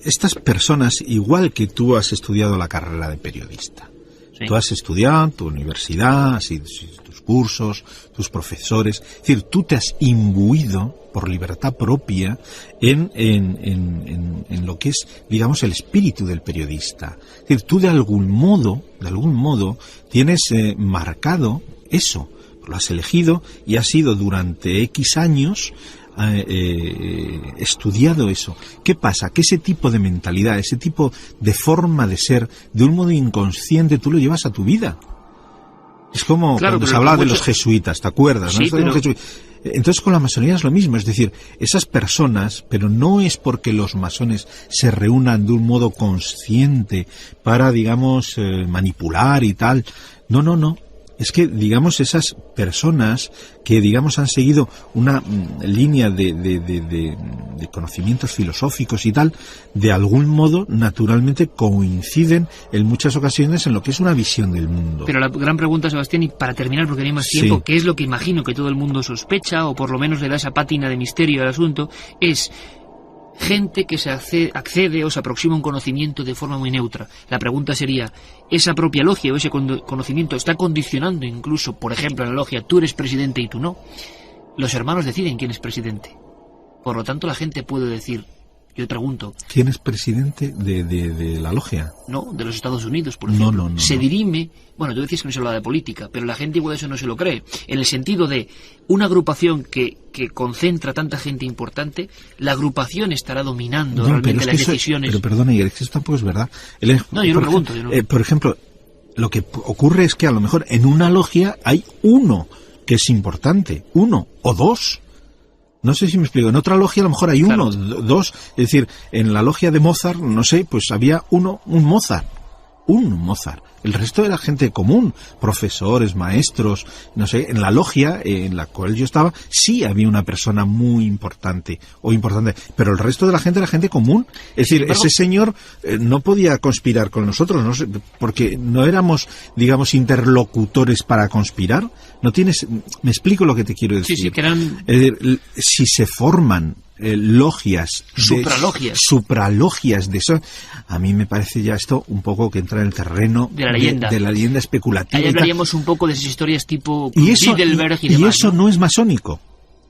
estas personas, igual que tú has estudiado la carrera de periodista, sí. Tú has estudiado tu universidad, tus cursos, tus profesores, es decir, tú te has imbuido por libertad propia en lo que es, digamos, el espíritu del periodista. Es decir, tú de algún modo tienes marcado eso, lo has elegido y has sido durante X años estudiado eso. ¿Qué pasa? Que ese tipo de mentalidad, ese tipo de forma de ser, de un modo inconsciente, tú lo llevas a tu vida. Es como cuando se hablaba de los jesuitas, ¿te acuerdas? Sí, ¿no? Entonces con la masonería es lo mismo, es decir, esas personas, pero no es porque los masones se reúnan de un modo consciente para, digamos, manipular y tal. No. Es que, digamos, esas personas que, digamos, han seguido una línea de conocimientos filosóficos y tal, de algún modo, naturalmente, coinciden en muchas ocasiones en lo que es una visión del mundo. Pero la gran pregunta, Sebastián, y para terminar, porque no hay más tiempo, sí. ¿Qué es lo que imagino que todo el mundo sospecha, o por lo menos le da esa pátina de misterio al asunto? Es gente que se accede o se aproxima a un conocimiento de forma muy neutra. La pregunta sería, ¿esa propia logia o ese conocimiento está condicionando incluso, por ejemplo, en la logia, tú eres presidente y tú no? Los hermanos deciden quién es presidente. Por lo tanto, la gente puede decir, yo pregunto... ¿Quién es presidente de la logia? No, de los Estados Unidos, por ejemplo. No. Se dirime... Bueno, tú decías que no se habla de política, pero la gente igual eso no se lo cree. En el sentido de una agrupación que concentra tanta gente importante, la agrupación estará dominando realmente las decisiones. Pero perdona, y eso tampoco es verdad. No, yo lo pregunto. Por ejemplo, lo que ocurre es que a lo mejor en una logia hay uno que es importante, uno o dos. No sé si me explico. En otra logia a lo mejor hay uno, dos. Es decir, en la logia de Mozart, no sé, pues había un Mozart. El resto era gente común, profesores, maestros, no sé. En la logia en la cual yo estaba, sí había una persona muy importante, pero el resto de la gente era gente común. Es decir, ese señor no podía conspirar con nosotros, no sé, porque no éramos, digamos, interlocutores para conspirar. No tienes, me explico lo que te quiero decir. Sí, que eran... Es decir, si se forman logias, supralogias de eso, a mí me parece ya esto un poco que entra en el terreno de la leyenda especulativa. Ahí hablaríamos un poco de esas historias tipo Bilderberg y demás, eso no es masónico.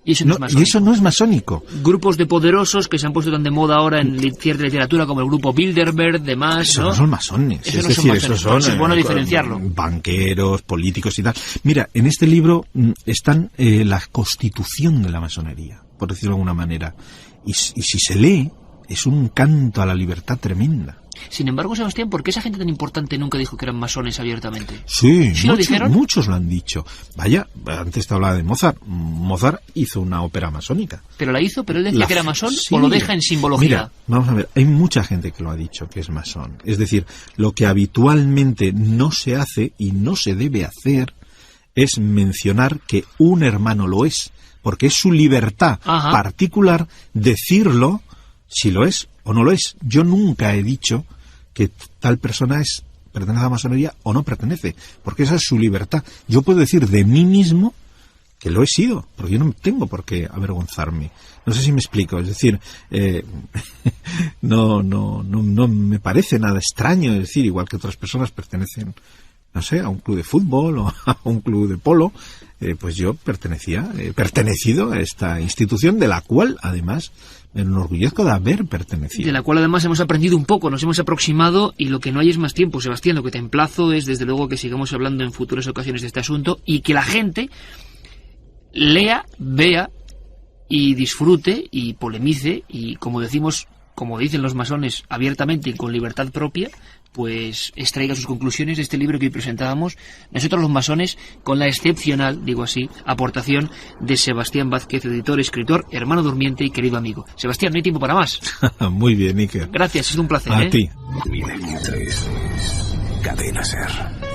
Y eso no es masónico. Grupos de poderosos que se han puesto tan de moda ahora en cierta literatura, como el grupo Bilderberg, demás, eso ¿no? No son masones. Esos son es bueno diferenciarlo. Banqueros, políticos y tal. Mira, en este libro están la constitución de la masonería, por decirlo de alguna manera. Y si se lee, es un canto a la libertad tremenda. Sin embargo, Sebastián, ¿por qué esa gente tan importante nunca dijo que eran masones abiertamente? Sí, ¿Sí lo dijeron? Muchos lo han dicho. Vaya, antes te hablaba de Mozart. Mozart hizo una ópera masónica. ¿Pero la hizo? ¿Pero él decía que era masón o lo deja en simbología? Mira, vamos a ver, hay mucha gente que lo ha dicho que es masón. Es decir, lo que habitualmente no se hace y no se debe hacer es mencionar que un hermano lo es, porque es su libertad particular decirlo si lo es o no lo es. Yo nunca he dicho que tal persona pertenece a la masonería o no pertenece, porque esa es su libertad. Yo puedo decir de mí mismo que lo he sido, porque yo no tengo por qué avergonzarme. No sé si me explico, es decir, no me parece nada extraño, es decir, igual que otras personas pertenecen, no sé, a un club de fútbol o a un club de polo, pues yo he pertenecido a esta institución, de la cual además me enorgullezco de haber pertenecido. De la cual además hemos aprendido un poco, nos hemos aproximado, y lo que no hay es más tiempo, Sebastián. Lo que te emplazo es, desde luego, que sigamos hablando en futuras ocasiones de este asunto y que la gente lea, vea y disfrute y polemice y, como dicen los masones, abiertamente y con libertad propia, pues extraiga sus conclusiones de este libro que hoy presentábamos nosotros los masones, con la excepcional, digo así, aportación de Sebastián Vázquez, editor, escritor, hermano durmiente y querido amigo. Sebastián, no hay tiempo para más. Muy bien, Iker. Gracias, es un placer. A ti. Milenio 3, Cadena Ser.